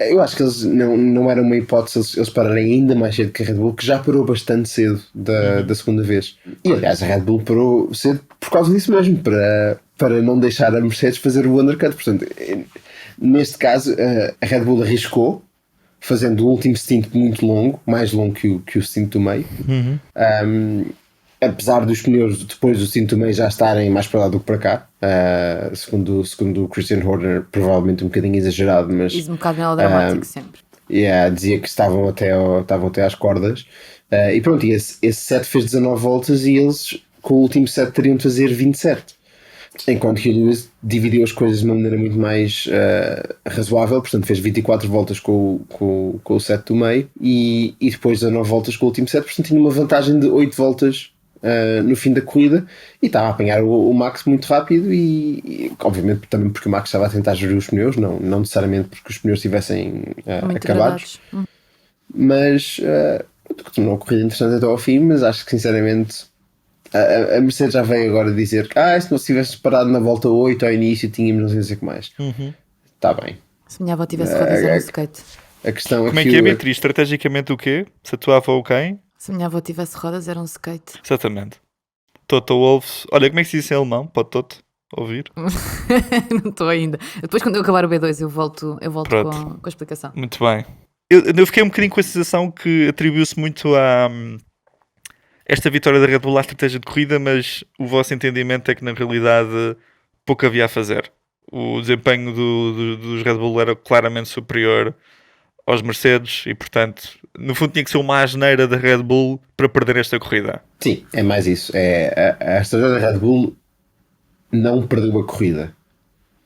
Eu acho que eles não era uma hipótese eles pararem ainda mais cedo que a Red Bull, que já parou bastante cedo da segunda vez. E aliás, a Red Bull parou cedo por causa disso mesmo, para não deixar a Mercedes fazer o undercut. Portanto, neste caso, a Red Bull arriscou, fazendo o último stint muito longo, mais longo que o stint do meio. Apesar dos pneus depois do stint do meio já estarem mais para lá do que para cá, segundo o Christian Horner, provavelmente um bocadinho exagerado, mas Diz um bocado melodramático sempre. dizia que estavam até às cordas. E pronto, esse set fez 19 voltas e eles com o último set teriam de fazer 27. Enquanto que o Lewis dividiu as coisas de uma maneira muito mais razoável, portanto fez 24 voltas com o set do meio e depois 19 voltas com o último set, portanto tinha uma vantagem de 8 voltas no fim da corrida e estava a apanhar o Max muito rápido e obviamente também porque o Max estava a tentar gerir os pneus, não necessariamente porque os pneus estivessem Muito acabados. degradados. Mas tornou a corrida interessante até ao fim, mas acho que sinceramente a Mercedes já veio agora dizer que se não tivesse parado na volta 8 ao início tínhamos não sei o que mais. Está bem. Se minha avó tivesse rodas era um skate. A questão Como é que é, Beatriz? Estrategicamente o quê? Se a tua avó o quem? Se minha avó tivesse rodas era um skate. Exatamente. Toto Wolves. Olha, como é que se diz em alemão? Pode Toto ouvir? Não estou ainda. Depois quando eu acabar o B2 eu volto Pronto. com a explicação. Muito bem. Eu fiquei um bocadinho com a sensação que atribuiu-se muito a esta vitória da Red Bull à estratégia de corrida, mas o vosso entendimento é que na realidade pouco havia a fazer. O desempenho dos Red Bull era claramente superior aos Mercedes e, portanto, no fundo tinha que ser uma asneira da Red Bull para perder esta corrida. Sim, é mais isso. A estratégia da Red Bull não perdeu a corrida.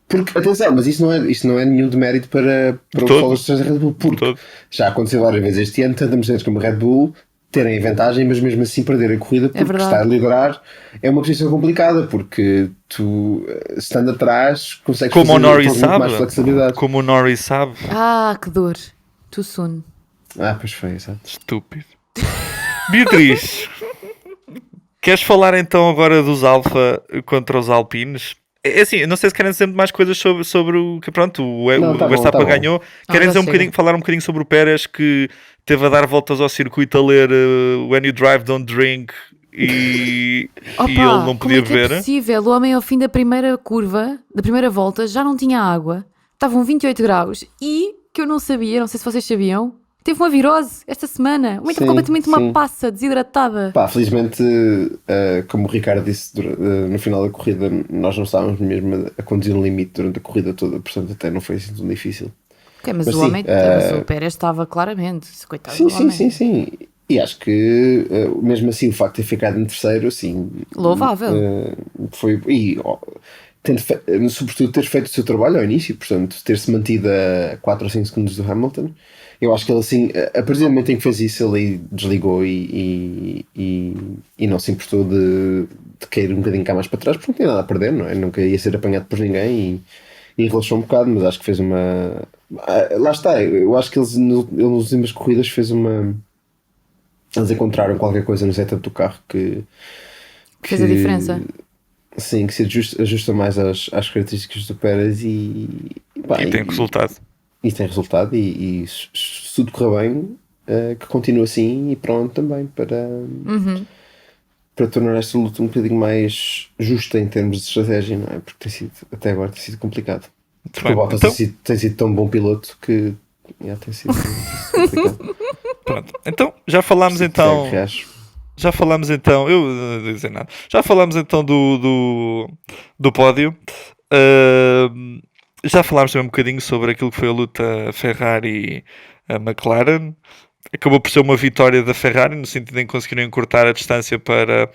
Porque, atenção, mas isso não é nenhum demérito para o pessoal da estratégia da Red Bull, porque já aconteceu várias vezes este ano, tanto a Mercedes como a Red Bull terem a vantagem, mas mesmo assim perder a corrida, porque estar a liderar é uma posição complicada, porque tu, estando atrás, consegues como fazer o Norris muito sabe, mais flexibilidade. como o Norris sabe. Que dor. Too soon. Pois foi, exato. Estúpido. Beatriz, queres falar então agora dos Alfa contra os Alpines? É assim, eu não sei se querem dizer mais coisas sobre o que pronto, Não, o tá bom, Verstappen tá bom. ganhou. Querem já dizer chega. falar um bocadinho sobre o Pérez, que teve a dar voltas ao circuito a ler When You Drive Don't Drink e Opa, ele não como podia é que é ver. possível? O homem ao fim da primeira curva, da primeira volta, já não tinha água, estavam 28 graus e, que eu não sabia, não sei se vocês sabiam, teve uma virose esta semana. O homem estava Sim, completamente sim. uma passa, desidratada. Pá, felizmente, como o Ricardo disse no final da corrida, nós não estávamos mesmo a conduzir no limite durante a corrida toda, portanto até não foi assim tão difícil. Ok, mas Mas o sim, homem, mas o Pérez estava claramente, coitado do homem. Sim. E acho que mesmo assim o facto de ter ficado em terceiro, assim, Louvável. foi. Sobretudo ter feito o seu trabalho ao início, portanto, ter-se mantido a 4 ou 5 segundos do Hamilton. Eu acho que ele, assim, a partir do momento em que fez isso, ele desligou e não se importou de cair um bocadinho cá mais para trás, porque não tinha nada a perder, não é? Nunca ia ser apanhado por ninguém e relaxou um bocado, mas acho que fez uma. Lá está, eu acho que ele nas últimas corridas fez uma. Eles encontraram qualquer coisa no setup do carro que Fez a diferença. Sim, que se ajusta mais às características do Pérez e tem resultado. E tem resultado e se tudo correr bem, que continue assim e pronto também para tornar esta luta um bocadinho mais justa em termos de estratégia, não é? Porque até agora tem sido complicado. Porque o Bottas tem sido tão bom piloto que tem sido complicado. Pronto. Então, já falámos então. Já falámos então. Eu não vou dizer nada. Já falámos então do pódio. Já falámos também um bocadinho sobre aquilo que foi a luta Ferrari a McLaren. Acabou por ser uma vitória da Ferrari, no sentido em que conseguiram encurtar a distância para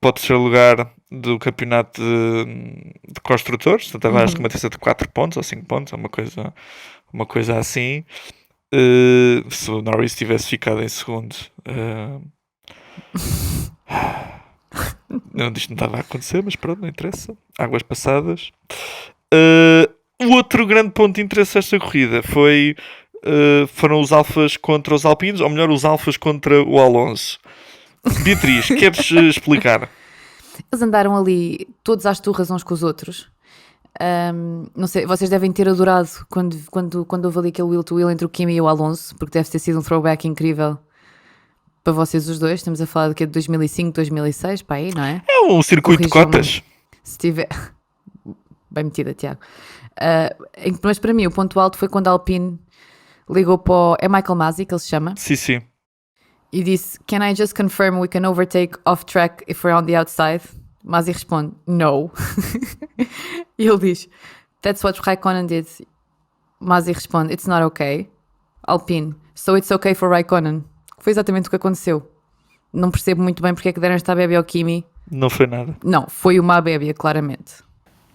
o terceiro lugar do campeonato de construtores. Portanto, acho que uma distância de 4 pontos ou 5 pontos, uma coisa assim. Se o Norris tivesse ficado em segundo, isto não estava a acontecer, mas pronto, não interessa. Águas passadas. O outro grande ponto de interesse desta corrida foram os Alfas contra os Alpinos, ou melhor, os Alfas contra o Alonso. Beatriz, queres explicar? Eles andaram ali todos às turras uns com os outros. Não sei, vocês devem ter adorado quando houve ali aquele will to will entre o Kimi e o Alonso, porque deve ter sido um throwback incrível para vocês os dois. Estamos a falar de 2005, 2006, para aí, não é? É um circuito de cotas. Se tiver... Bem metida, Tiago. Mas para mim o ponto alto foi quando a Alpine ligou para o... É Michael Masi que ele se chama? Sim. E disse: "Can I just confirm we can overtake off track if we're on the outside?" Masi responde: "No." E ele diz: "That's what Raikkonen did." Masi responde: "It's not okay." Alpine: "So it's okay for Raikkonen." Foi exatamente o que aconteceu. Não percebo muito bem porque é que deram esta bébia ao Kimi. Não foi nada. Não, foi uma bébia, claramente.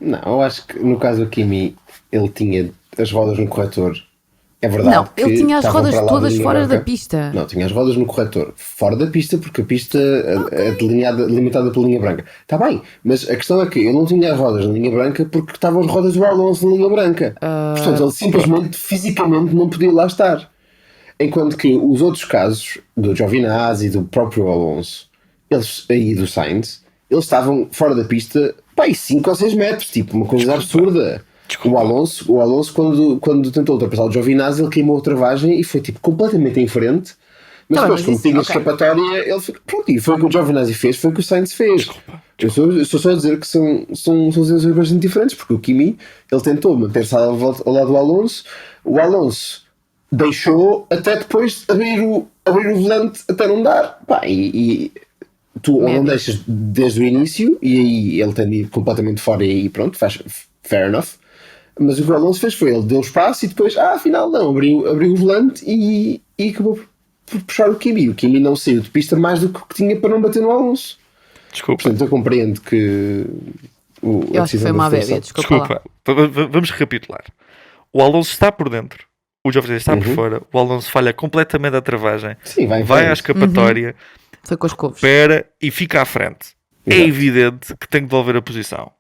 Não, eu acho que no caso do Kimi, ele tinha as rodas no corretor. É verdade. Não, ele tinha as rodas todas fora da branca. pista. Não, tinha as rodas no corretor fora da pista, porque a pista é delimitada pela linha branca. Está bem, mas a questão é que ele não tinha as rodas na linha branca porque estavam as rodas do Alonso na linha branca. Portanto, ele simplesmente, fisicamente, não podia lá estar. Enquanto que os outros casos, do Giovinazzi e do próprio Alonso, e do Sainz, eles estavam fora da pista, 5 ou 6 metros, tipo, uma coisa absurda. O Alonso quando tentou ultrapassar o Giovinazzi, ele queimou a travagem e foi tipo completamente em frente. Mas depois, como tinha escapatória, ele ficou. Pronto, e foi o que o Giovinazzi fez, foi o que o Sainz fez. Eu estou só a dizer que são situações bastante diferentes, porque o Kimi, ele tentou manter-se ao lado do Alonso, o Alonso deixou até depois abrir o volante até não dar. Tu ou não deixas desde o início, e aí ele tem ido completamente fora, e aí pronto, faz fair enough. Mas o que o Alonso fez foi, ele deu espaço e depois, afinal não, abriu o volante e acabou por puxar o Kimi. O Kimi não saiu de pista mais do que tinha para não bater no Alonso. Desculpa. Portanto, eu compreendo que eu acho que foi uma bébia, desculpa. Vamos recapitular. O Alonso está por dentro, o Giovinazzi está por fora, o Alonso falha completamente a travagem, sim, vai à escapatória, foi com os covos, espera e fica à frente. Exato. É evidente que tem que devolver a posição.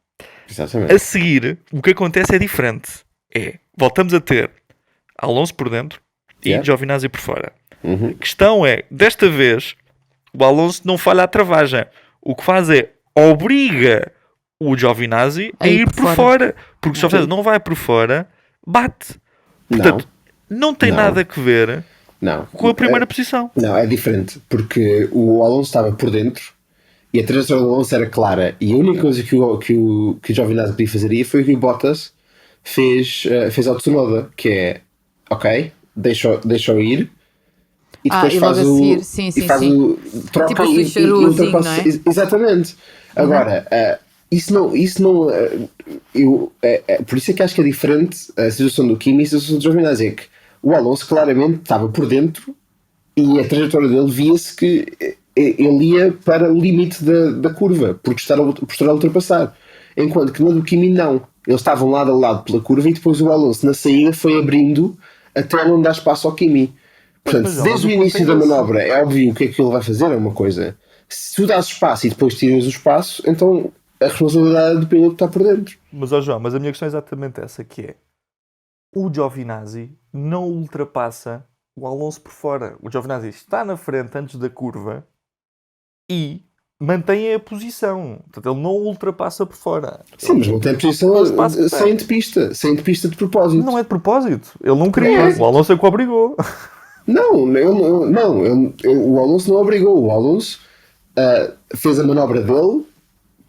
Exatamente. A seguir, o que acontece é diferente. Voltamos a ter Alonso por dentro e Giovinazzi por fora. A questão é, desta vez, o Alonso não falha a travagem. O que faz é, obriga o Giovinazzi a A ir ir por por fora. Porque o Giovinazzi não vai por fora, bate. Portanto, não tem Não. nada a ver Não. com a primeira posição. Não, é diferente, porque o Alonso estava por dentro e a trajetória do Alonso era clara, e a única coisa que o Giovinazzi podia fazer foi o que o Bottas fez ao Tsunoda, que é, ok, deixa-o ir, e depois e faz logo a o... seguir, sim, sim, faz sim. o... troca Tipo o e switcheroozinho, ultrapassa... não é? Exatamente. Agora, isso não por isso é que acho que é diferente a situação do Kimi e a situação do Giovinazzi, é que o Alonso claramente estava por dentro e a trajetória dele via-se que ele ia para o limite da curva por estar a ultrapassar, enquanto que no do Kimi não, eles estavam lado a lado pela curva e depois o Alonso na saída foi abrindo até não dar espaço ao Kimi. Portanto, Mas, desde o mas o início ponto da é esse. manobra é óbvio o que é que ele vai fazer, é uma coisa. Se tu dás espaço e depois tiras o espaço, então a responsabilidade do piloto está por dentro. Mas, João, mas a minha questão é exatamente essa, que é o Giovinazzi não ultrapassa o Alonso por fora. O Giovinazzi está na frente antes da curva e mantém a posição. Portanto, ele não ultrapassa por fora. Sim, mas não tem posição Ele passa- sem de pista de propósito. Não é de propósito. Ele não queria. O Alonso é que o obrigou. Não, o Alonso não obrigou. O Alonso fez a manobra dele,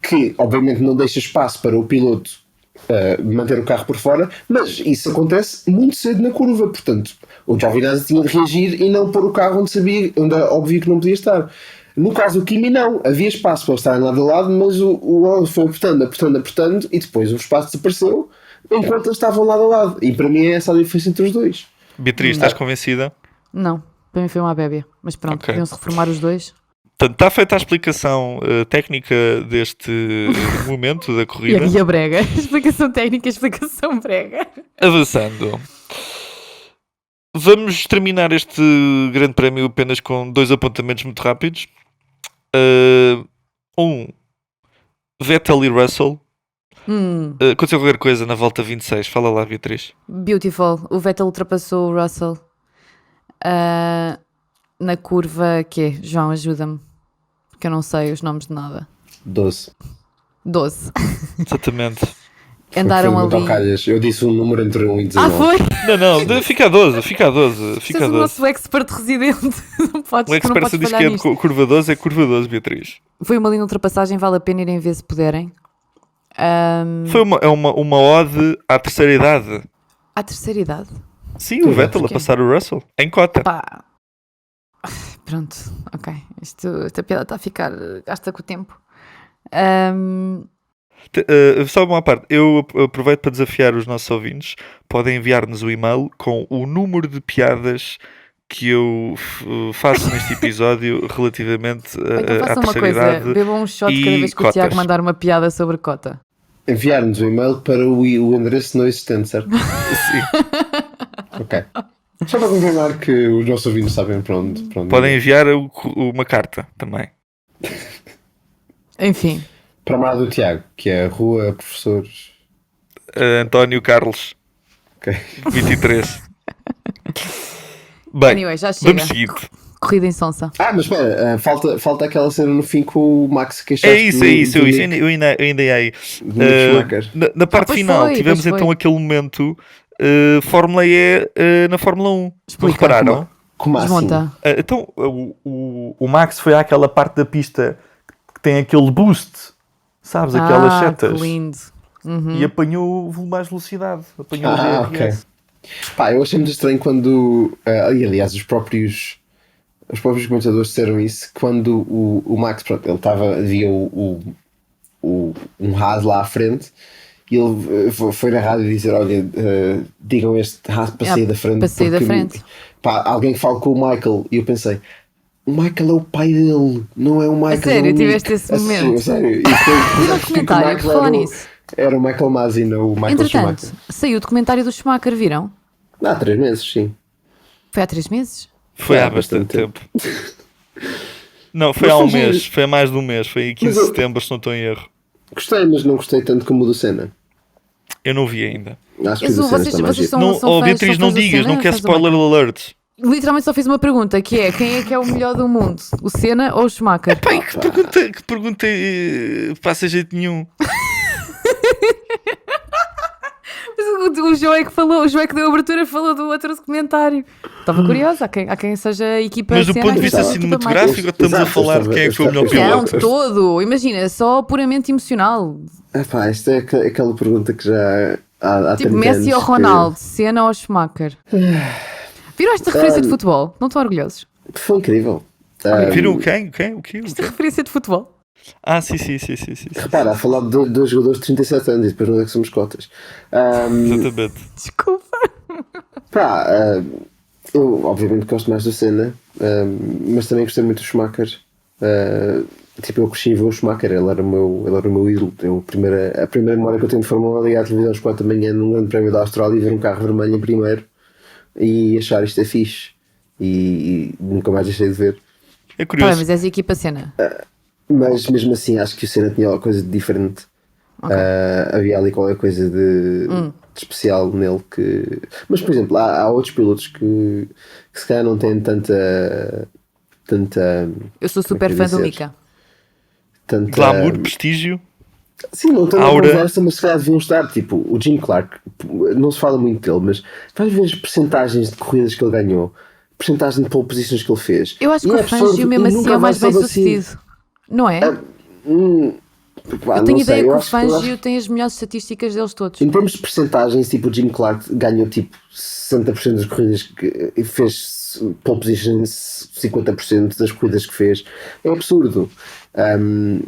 que obviamente não deixa espaço para o piloto manter o carro por fora, mas isso acontece muito cedo na curva. Portanto, o Giovinazzi tinha de reagir e não pôr o carro onde é óbvio que não podia estar. No caso do Kimi, não. Havia espaço para eles estarem lado a lado, mas o Alonso foi apertando e depois o espaço desapareceu enquanto eles estavam lado a lado. E para mim é essa a diferença entre os dois. Beatriz, estás convencida? Não, para mim foi uma bébia. Mas pronto, Ok. podiam-se reformar os dois. Portanto, está feita a explicação técnica deste momento da E corrida. a Guia Brega. Explicação técnica, explicação brega. Avançando. Vamos terminar este grande prémio apenas com 2 apontamentos muito rápidos. Vettel e Russell. Aconteceu qualquer coisa na volta 26. Fala lá, Beatriz. Beautiful. O Vettel ultrapassou o Russell na curva que João, ajuda-me. Porque eu não sei os nomes de nada. 12. 12. Exatamente. Andaram Foi muito ali. ao calhas. Eu disse um número entre 1 e 19. Foi? Não, fica a 12. Fica a 12. Tu Fica a és o 12. nosso expert residente. Não podes, O tu não expert podes diz falhar que é nisto. curva 12, é curva 12, Beatriz. Foi uma linda ultrapassagem, vale a pena irem ver se puderem. Foi uma ode à terceira idade. À terceira idade. Sim, o Vettel a porquê? passar o Russell. Em cota. Pá. Pronto, ok. Esta piada está a ficar gasta com o tempo. Só uma parte, eu aproveito para desafiar os nossos ouvintes. Podem enviar-nos o e-mail com o número de piadas que eu faço neste episódio relativamente Ou então à façam uma terceira coisa, idade. bebam um shot e cada vez que o cotas. Tiago mandar uma piada sobre cota. Enviar-nos o e-mail para o endereço não existente, certo? Sim. Ok. Só para confirmar que os nossos ouvintes sabem para onde Podem enviar uma carta também. Enfim, para a amada do Tiago, que é a Rua Professores. António Carlos, Ok. 23. Bem, anyway, já chega. vamos seguir. Corrida em Sonsa. Mas espera, falta aquela cena no fim com o Max queixar. É isso. Eu ainda ia aí. Schumacher. Na parte pois final, foi, tivemos pois foi. então aquele momento Fórmula E na Fórmula 1. Não Explica. repararam? Como assim? Desmonta. Então, o Max foi àquela parte da pista que tem aquele boost, sabes? Aquelas setas. Que lindo. E apanhou mais velocidade. Apanhou o DRS. ok. Pá, eu achei muito estranho quando. E aliás, os próprios comentadores disseram isso. Quando o Max, pronto, ele havia um Haas lá à frente. E ele foi na rádio dizer: olha, digam este Haas para sair da frente. para sair da frente. Pá, alguém fala com o Michael. E eu pensei: o Michael é o pai dele, não é o Michael. sério, é o tiveste Nick. esse A momento? sério. E depois, um documentário que fala nisso. Era o Michael Masi, não o Michael Entretanto, Schumacher. saiu o documentário do Schumacher, viram? Há 3 meses, sim. Foi há 3 meses? Foi há Há bastante bastante tempo. Não, foi Mas há um foi mês. giro. Foi há mais de um mês. Foi em 15 de Mas eu- setembro, se não estou em erro. Gostei, mas não gostei tanto como o do Senna. Eu não vi ainda. Acho que o Mas do Senna vocês- está mais vocês giro. são- Não, fãs- Beatriz, são não fãs do digas, Senna, não quero fãs do spoiler alert. Literalmente só fiz uma pergunta, que é quem é que é o melhor do mundo? O Senna ou o Schumacher? Pai, que pergunta passa jeito nenhum. o João é que falou, o João é que deu a abertura, falou do outro documentário. Estava curiosa, há quem seja a equipa. Mas do Cena, ponto de vista a equipa mais- cinematográfico, estamos a Exato, falar de quem é que foi o melhor estava- Não, piloto. todo. Imagina, só puramente emocional. Epá, isto é aquela pergunta que já há Tipo 30 Messi ou anos Ronaldo, Senna ou Schumacher. Viram esta referência de futebol? Não estão orgulhosos? que foi incrível. Viram quem? O quê? Esta referência de futebol. Ah, sim. Repara, a falar de dois jogadores de 37 anos e depois não é que somos cotas. Exatamente. Desculpa. Pá, eu obviamente gosto mais do Senna, mas também gostei muito do Schumacher. Tipo, eu cresci a ver o Schumacher, ele era o meu ídolo. A primeira memória que eu tenho de Fórmula 1 ligar à televisão às 4 da manhã num grande prémio da Austrália e ver um carro vermelho em primeiro e achar isto é fixe. E nunca mais deixei de ver. É Tá bem, curioso. mas és a equipa Senna. Mas mesmo assim acho que o Senna tinha alguma coisa de diferente. Havia ali qualquer coisa de especial nele que... Mas por exemplo, há outros pilotos que se calhar não têm tanta Eu sou como é super que fã eu ia do dizer? Mika. Glamour, prestígio. Sim, não tem uma Aura. conversa, mas se calhar deviam estar. Tipo, o Jim Clark, não se fala muito dele, mas vais ver as percentagens de corridas que ele ganhou, percentagem de pole positions que ele fez. Eu acho E que é o Fangio absurdo, mesmo e assim nunca é o mais vai bem ser assim. sucedido. Não é? Pá, Eu tenho não ideia sei, que eu o acho que- eu Fangio acho- tem as melhores estatísticas deles todos. Em termos de percentagens, tipo, o Jim Clark ganhou tipo 60% das corridas que e fez pole positions 50% das corridas que fez. É absurdo.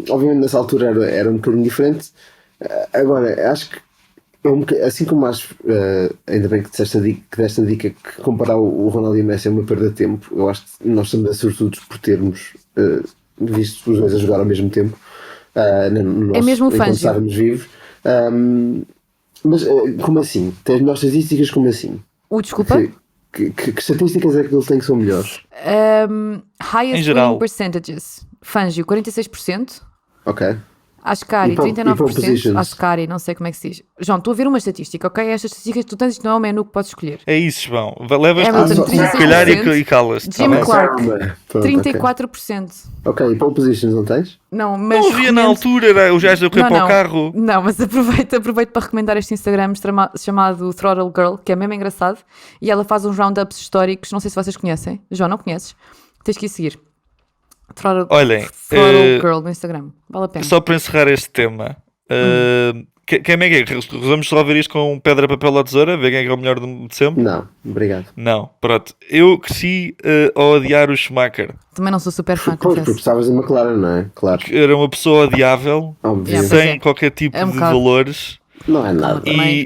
Obviamente nessa altura era um bocadinho diferente. Agora, acho que assim como acho, ainda bem que deste a dica que comparar o Ronaldo e o Messi é uma perda de tempo. Eu acho que nós somos sortudos por termos visto os dois a jogar ao mesmo tempo. É mesmo o enquanto Fangio. estávamos vivos. Mas como assim? Tens melhores estatísticas como assim? Desculpa? Que estatísticas é que eles têm que são melhores? Highest Em geral. winning percentages. Fangio, 46%. Ok. Ascari, E pole 39%. positions? Ascari, não sei como é que se diz. João, estou a ver uma estatística, ok? Estas estatísticas que tu tens, isto não é um menu que podes escolher. É isso, João. Levas Hamilton, tudo se calhar 36%. e calas-te. tá Jim bem? Clark, Pronto, 34%. Ok, e pole positions não tens? Não, mas Não havia na recomendo- altura, era os gajos a correr Não, para não. o carro. Não, mas aproveito para recomendar este Instagram chamado Throttle Girl, que é mesmo engraçado, e ela faz uns roundups históricos, não sei se vocês conhecem. João, não conheces? Tens que ir seguir. Throttle Olhem, Girl no Instagram, vale a pena. só para encerrar este tema, quem é que é? Vamos resolver isto com pedra, papel ou tesoura? Ver quem é que é o melhor de sempre? Não, obrigado. Não, pronto. Eu cresci a odiar o Schumacher. Também não sou super fã, Pois, porque confesso. estavas em McLaren, não é? Claro, Era uma pessoa odiável, óbvio. Yeah, sem é. qualquer tipo É um de bocado. valores Não é nada. Também.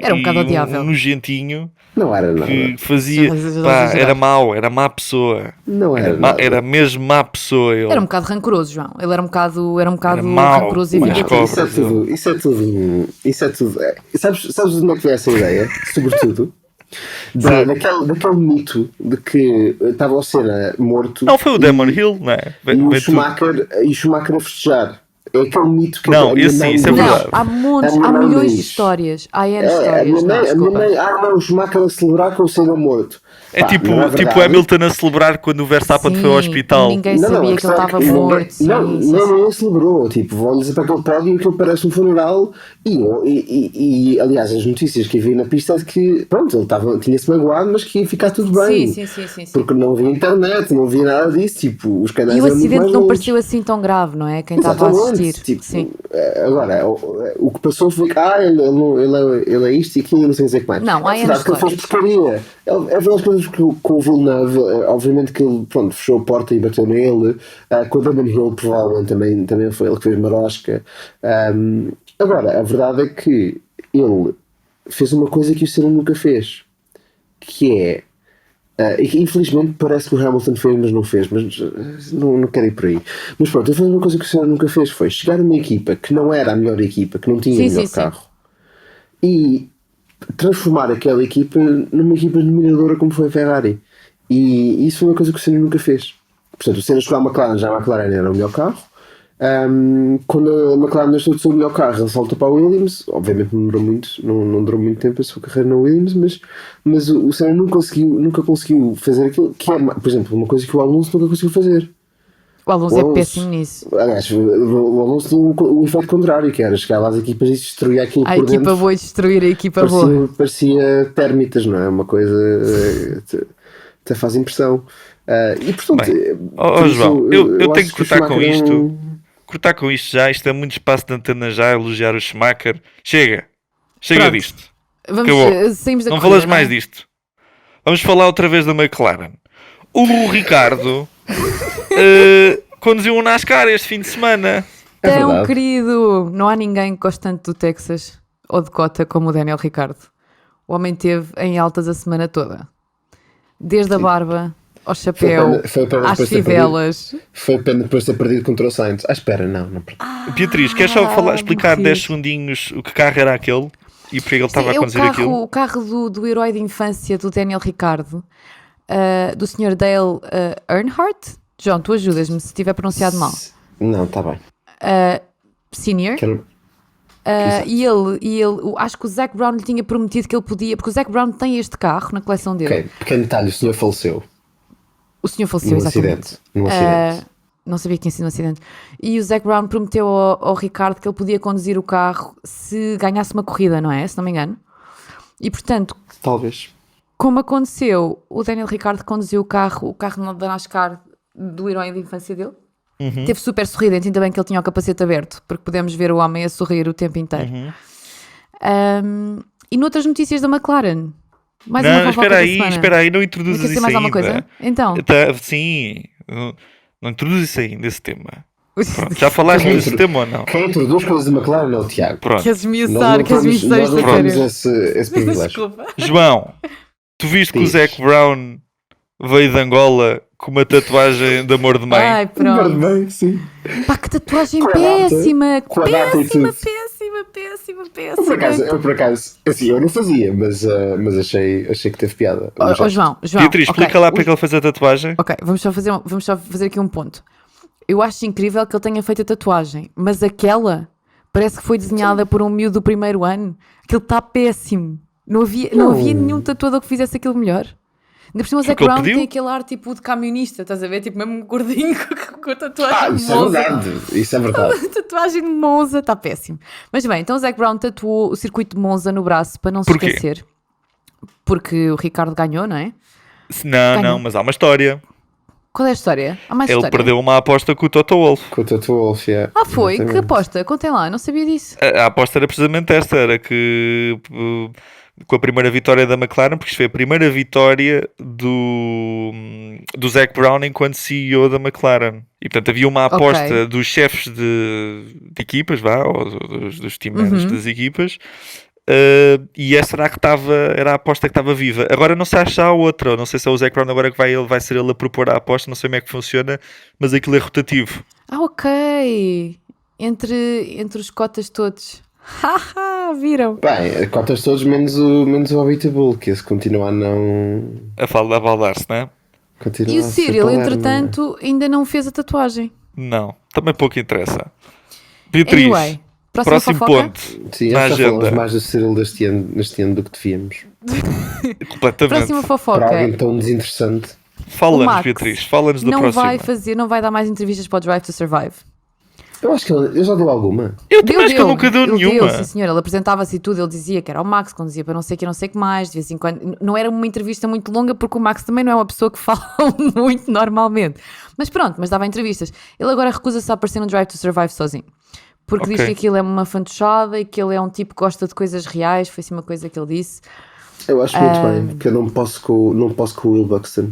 Era um bocado odiável. um nojentinho Não era nada. que fazia. Sim, mas Pá, exagerar. era mau, era má pessoa. Não era Era, nada. era mesmo má pessoa. Ele. Era um bocado rancoroso, João. Ele era um bocado mau, rancoroso e mas vingativo. como? Isso é tudo. Sabes de onde é que veio essa ideia? Sobretudo. Daquele mito de que estava o Senna morto. Não, foi o Damon Hill, não é? E o Vem tudo. Schumacher a festejar. É aquele mito que Não, a minha esse sim, mãe isso é diz. Não, verdade. há montes, A minha há mãe milhões de diz. histórias. Há N A histórias. minha Não, mãe, desculpa. não, o Schumacher a celebrar com o Senna morto. É Pá, tipo, não é tipo o verdade. Hamilton a celebrar quando o Verstappen foi ao Sim, hospital. ninguém Não, sabia a que ele questão é estava que morto. Sim, sim, sim. não celebrou. Tipo, vão dizer para aquele pódio e aquilo parece um funeral. E aliás, as notícias que havia na pista é de que, pronto, ele tinha-se magoado, mas que ia ficar tudo bem. Sim. Porque não havia internet, não havia nada disso. Tipo, os canais E o eram muito acidente mais não lentos. pareceu assim tão grave, não é? Quem estava a Exatamente, assistir. tipo, Sim. Agora, o que passou foi que ele é isto e aquilo, não sei dizer o que mais. Não, há É verdade N que ele fez porcaria. É verdade as coisas com o Villeneuve, obviamente que ele, pronto, fechou a porta e bateu nele. Com o Damon Hill, provavelmente também foi ele que fez marosca. Agora, a verdade é que ele fez uma coisa que o Senna nunca fez, que é. E que infelizmente parece que o Hamilton fez, mas não fez, mas não quero ir por aí. Mas pronto, ele fez uma coisa que o Senna nunca fez, foi chegar a uma equipa que não era a melhor equipa, que não tinha Sim, o melhor sim, sim. carro, e transformar aquela equipa numa equipa dominadora como foi a Ferrari. E isso foi uma coisa que o Senna nunca fez. Portanto, o Senna chegou à McLaren, já a McLaren era o melhor carro. Quando a McLaren deixou de ser o melhor carro, ele saltou para a Williams. Obviamente não durou muito tempo a sua carreira na Williams, mas o Senna nunca conseguiu fazer aquilo que é, por exemplo, uma coisa que o Alonso nunca conseguiu fazer. O Alonso é péssimo nisso. Aliás, o Alonso tem o efeito contrário, que era chegar lá às equipas e destruir aquilo A por equipa dentro. boa e destruir a equipa boa. Parecia térmitas, não é? Uma coisa até faz impressão. E portanto, por isso, João, eu tenho acho que o cortar com Schumacher isto. Cortar com isto já, isto é muito espaço de antena já, elogiar o Schumacher. Chega Pronto. disto. Vamos, Acabou. saímos da Não corrida, falas mais disto. Vamos falar outra vez da McLaren. O Ricardo conduziu um NASCAR este fim de semana. É Tão verdade. querido. Não há ninguém que goste tanto do Texas ou de Cota como o Daniel Ricciardo. O homem teve em altas a semana toda. Desde a barba ao chapéu, Foi pena às depois ter fivelas. Foi pena depois ter perdido contra o Sainz. Espera, não perdi. Beatriz, queres só explicar morri. 10 segundinhos o que carro era aquele e porque ele estava a Sim, conduzir aquilo? o carro do herói de infância do Daniel Ricciardo, do Sr. Dale Earnhardt. João, tu ajudas-me se estiver pronunciado mal. Não, está bem. Senior. Quero... E ele, acho que o Zac Brown lhe tinha prometido que ele podia, porque o Zac Brown tem este carro na coleção dele. Ok, pequeno detalhe, o senhor faleceu O senhor faleceu, num exatamente. acidente. Num acidente. Não sabia que tinha sido um acidente. E o Zac Brown prometeu ao Ricardo que ele podia conduzir o carro se ganhasse uma corrida, não é? Se não me engano. E portanto, Talvez. como aconteceu, o Daniel Ricciardo conduziu o carro da NASCAR do herói da infância dele. Teve super sorridente, ainda bem que ele tinha o capacete aberto, porque podemos ver o homem a sorrir o tempo inteiro. E noutras notícias da McLaren, mais uma Não, fofoca da semana. espera aí, não introduzas Quer dizer isso mais ainda. alguma coisa? Então. Sim, não introduzes isso ainda, esse tema. Pronto, já falaste Quem desse tema ou não? Quem introduz coisas da McLaren é o Tiago. Pronto. Queres Nós esmiuçar, não queres temos- esmiuçar nós isto não a temos sério? esse privilégio. Desculpa. João, tu viste que o Diz. Zac Brown veio de Angola com uma tatuagem de amor de mãe? Ai, pronto. Bem, sim. Pá, que tatuagem Com a data, péssima! com a data e tudo. Péssima. Eu por acaso, assim, eu não fazia, mas achei que teve piada. Ó, João, Beatriz, ok, explica lá para que ele fez a tatuagem. Ok, vamos só fazer aqui um ponto. Eu acho incrível que ele tenha feito a tatuagem, mas aquela parece que foi desenhada por um miúdo do primeiro ano. Aquilo está péssimo. Não havia nenhum tatuador que fizesse aquilo melhor. Ainda por cima o Zac que ele Brown pediu? tem aquele ar tipo de camionista, estás a ver? Tipo mesmo gordinho com a tatuagem de Isso é Monza. verdade. Isso é verdade. A tatuagem de Monza está péssimo. Mas bem, então o Zac Brown tatuou o circuito de Monza no braço para não se Porquê? esquecer. Porque o Ricardo ganhou, não é? Não, mas há uma história. Qual é a história? Há mais Ele história? perdeu uma aposta com o Toto Wolff. Com o Toto Wolff, yeah. Ah, foi? Que Exatamente. aposta? Contem lá, não sabia disso. A aposta era precisamente esta, era que com a primeira vitória da McLaren, porque isto foi a primeira vitória do Zac Brown enquanto CEO da McLaren. E portanto havia uma aposta Ok. dos chefes de equipas, ou dos team managers das equipas, e essa era a aposta que estava viva. Agora não sei se há outra, não sei se é o Zac Brown agora que vai ser ele a propor a aposta, não sei como é que funciona, mas aquilo é rotativo. Ah, ok. Entre os cotas todos. Haha, viram? Bem, cotas todos menos o Habitable, que esse continua a não. A baldar-se, não é? Continua E o a ser Cyril, Palermo, entretanto, ainda não fez a tatuagem. Não, também pouco interessa. Beatriz, Anyway, próximo fofoca? ponto. Sim, na já falamos agenda. mais do Cyril neste ano do que devíamos. Completamente. Próxima Para fofoca. alguém tão desinteressante. O Fala-nos, Max Beatriz, fala-nos da não próxima. não vai dar mais entrevistas para o Drive to Survive. Eu acho que ele já deu alguma. Eu também acho que ele nunca deu Ele nenhuma. sim senhor, ele apresentava-se e tudo, ele dizia que era o Max, conduzia para não sei o que mais, de vez em quando, não era uma entrevista muito longa porque o Max também não é uma pessoa que fala muito normalmente, mas pronto, mas dava entrevistas. Ele agora recusa-se a aparecer no Drive to Survive sozinho, porque diz Ok. que aquilo é uma fantochada e que ele é um tipo que gosta de coisas reais, foi assim uma coisa que ele disse. Eu acho muito bem, porque eu não posso com o Will Buxton.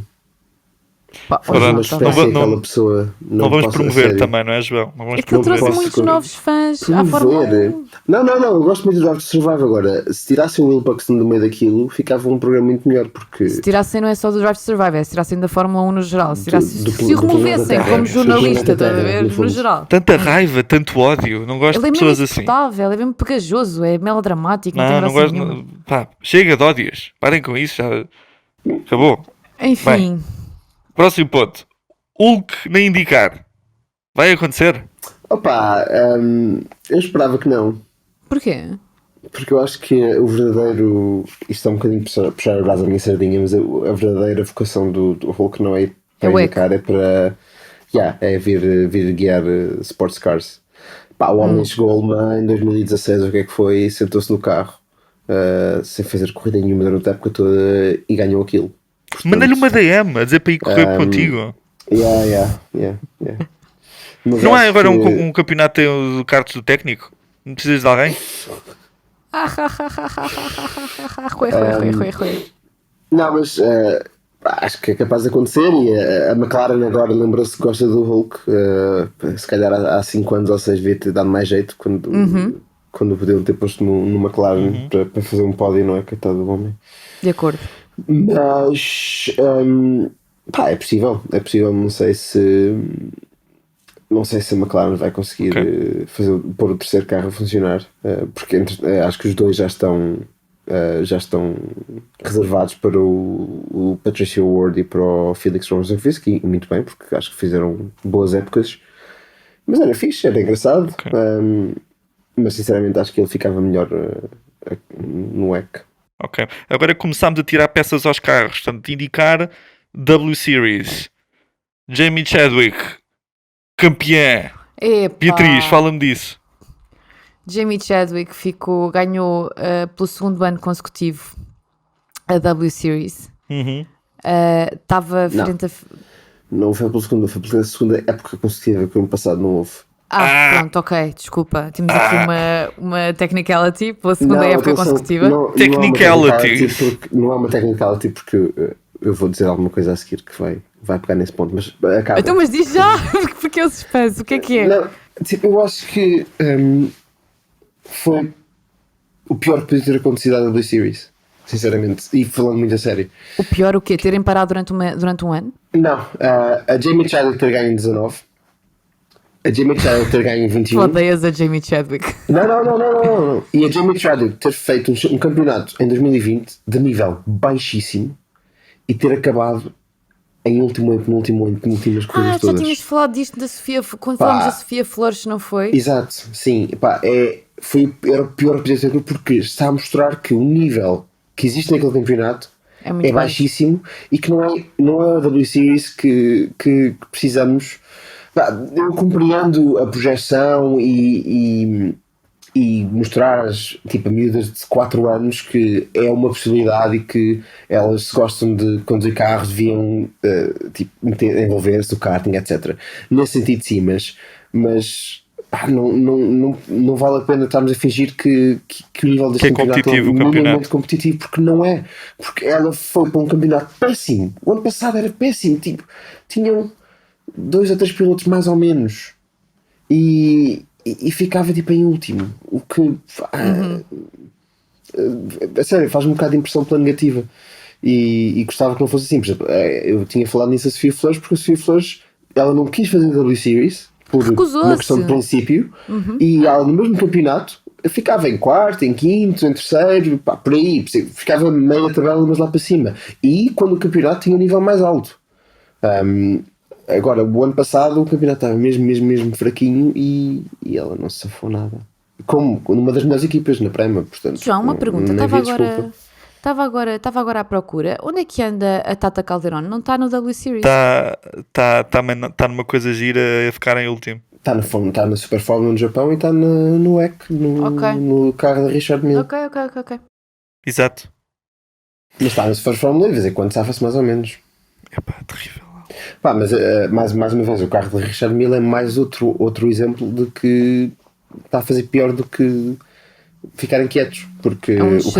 Pá, Pronto, olha, Uma tá espécie bem. não- aquela pessoa. Não vamos posso, a promover sério. também, não é, João? Não vamos É que ele trouxe promover. muitos novos fãs à Fórmula 1. Não, eu gosto muito do Drive to Survive agora. Se tirassem o Will Buxton do meio daquilo, ficava um programa muito melhor, porque Se tirassem não é só do Drive to Survive, é se tirassem da Fórmula 1 no geral, se, tirassem, do se o planeta removessem Terra, como do jornalista, planeta estás a Terra, ver? no No fundo. geral. Tanta raiva, tanto ódio. Não gosto Ele é de mesmo pessoas assim. insuportável, é mesmo pegajoso, é melodramático, não, tem Não, graça não gosto. nenhuma. Pá, chega de ódios. Parem com isso, já. Acabou. Enfim, Próximo ponto. Hulk nem indicar. Vai acontecer? opa, eu esperava que não. porquê? Porque eu acho que o verdadeiro. Isto é um bocadinho puxar a brasa da minha sardinha, mas a verdadeira vocação do Hulk não é É para o indicar, é É vir guiar sports cars. Pá, o homem chegou a Alemã em 2016, o que é que foi? Sentou-se no carro, sem fazer corrida nenhuma durante a época toda e ganhou aquilo. Portanto, Manda-lhe uma DM a dizer para ir correr contigo. Yeah. Mas Não há acho agora que- um campeonato tem o cartos do técnico? Não precisas de alguém? Rui. Não, mas acho que é capaz de acontecer e a McLaren agora lembrou-se que gosta do Hulk. Se calhar há 5 anos ou 6 devia ter dado mais jeito quando o podiam ter posto no McLaren para fazer um pódio, não é? Coitado do homem. De acordo. Mas é possível, não sei se a McLaren vai conseguir pôr o terceiro carro a funcionar, porque acho que os dois já estão reservados para o Patricio Ward e para o Felix Rosenqvist, e muito bem, porque acho que fizeram boas épocas. Mas era fixe, era engraçado, mas sinceramente acho que ele ficava melhor no WEC. Ok. Agora começámos a tirar peças aos carros. Portanto, indicar W Series. Jamie Chadwick, campeã. Epá. Beatriz, fala-me disso. Jamie Chadwick ganhou pelo segundo ano consecutivo a W Series. Estava frente a... Não foi pela segunda, foi pela segunda época consecutiva, que o ano passado não houve. Pronto, ok, desculpa. Temos aqui uma technicality pela segunda época atenção, consecutiva. Technicality. Não há uma technicality porque eu vou dizer alguma coisa a seguir que vai pegar nesse ponto, mas acaba. Então, mas diz já, porque eu suspenso. O que é? Não, eu acho que foi o pior que podia ter acontecido à W Series, sinceramente, e falando muito a sério. O pior o quê? Terem parado durante um ano? Não, a Jamie Chadwick ter ganho em 19, a Jamie Chadwick ter ganho em 21. Odeias a Jamie Chadwick. Não. E a Jamie Chadwick ter feito um campeonato em 2020 de nível baixíssimo e ter acabado em últimas corridas Já todas. tinhas falado disto da Sofia, quando falámos da Sofia Flores, não foi? Exato, sim. Era o pior que podia ser porque está a mostrar que o nível que existe naquele campeonato É muito é baixíssimo e que não é a W Series que precisamos. Eu compreendo a projeção e mostrar a miúdas de 4 anos que é uma possibilidade e que elas, se gostam de conduzir carros, deviam envolver-se no karting, etc. Nesse sentido, sim, mas não vale a pena estarmos a fingir que o nível deste campeonato é minimamente competitivo, porque não é. Porque ela foi para um campeonato péssimo. O ano passado era péssimo. Tinham 2 ou 3 pilotos mais ou menos e ficava em último, o que a sério faz-me um bocado de impressão pela negativa e gostava que não fosse assim. Por exemplo, eu tinha falado nisso a Sofia Flores, porque a Sofia Flores ela não quis fazer a W Series por uma questão de princípio e ela no mesmo campeonato ficava em quarto, em quinto, em terceiro, por aí, ficava meia tabela mas lá para cima, e quando o campeonato tinha um nível mais alto. Agora, o ano passado o campeonato estava mesmo fraquinho e ela não se safou nada. Como numa das melhores equipas na Prema, portanto. João, uma pergunta. não havia Estava agora à procura. Onde é que anda a Tata Calderon? Não está no W Series? Está numa coisa gira a ficar em último. Está na Super Fórmula no Japão e está no WEC, no carro da Richard Mille. Ok. Exato. Mas está na Super Fórmula e de vez em quando safa-se mais ou menos. Terrível. Mas mais uma vez, o carro da Richard Mille é mais outro exemplo de que está a fazer pior do que ficarem quietos, porque o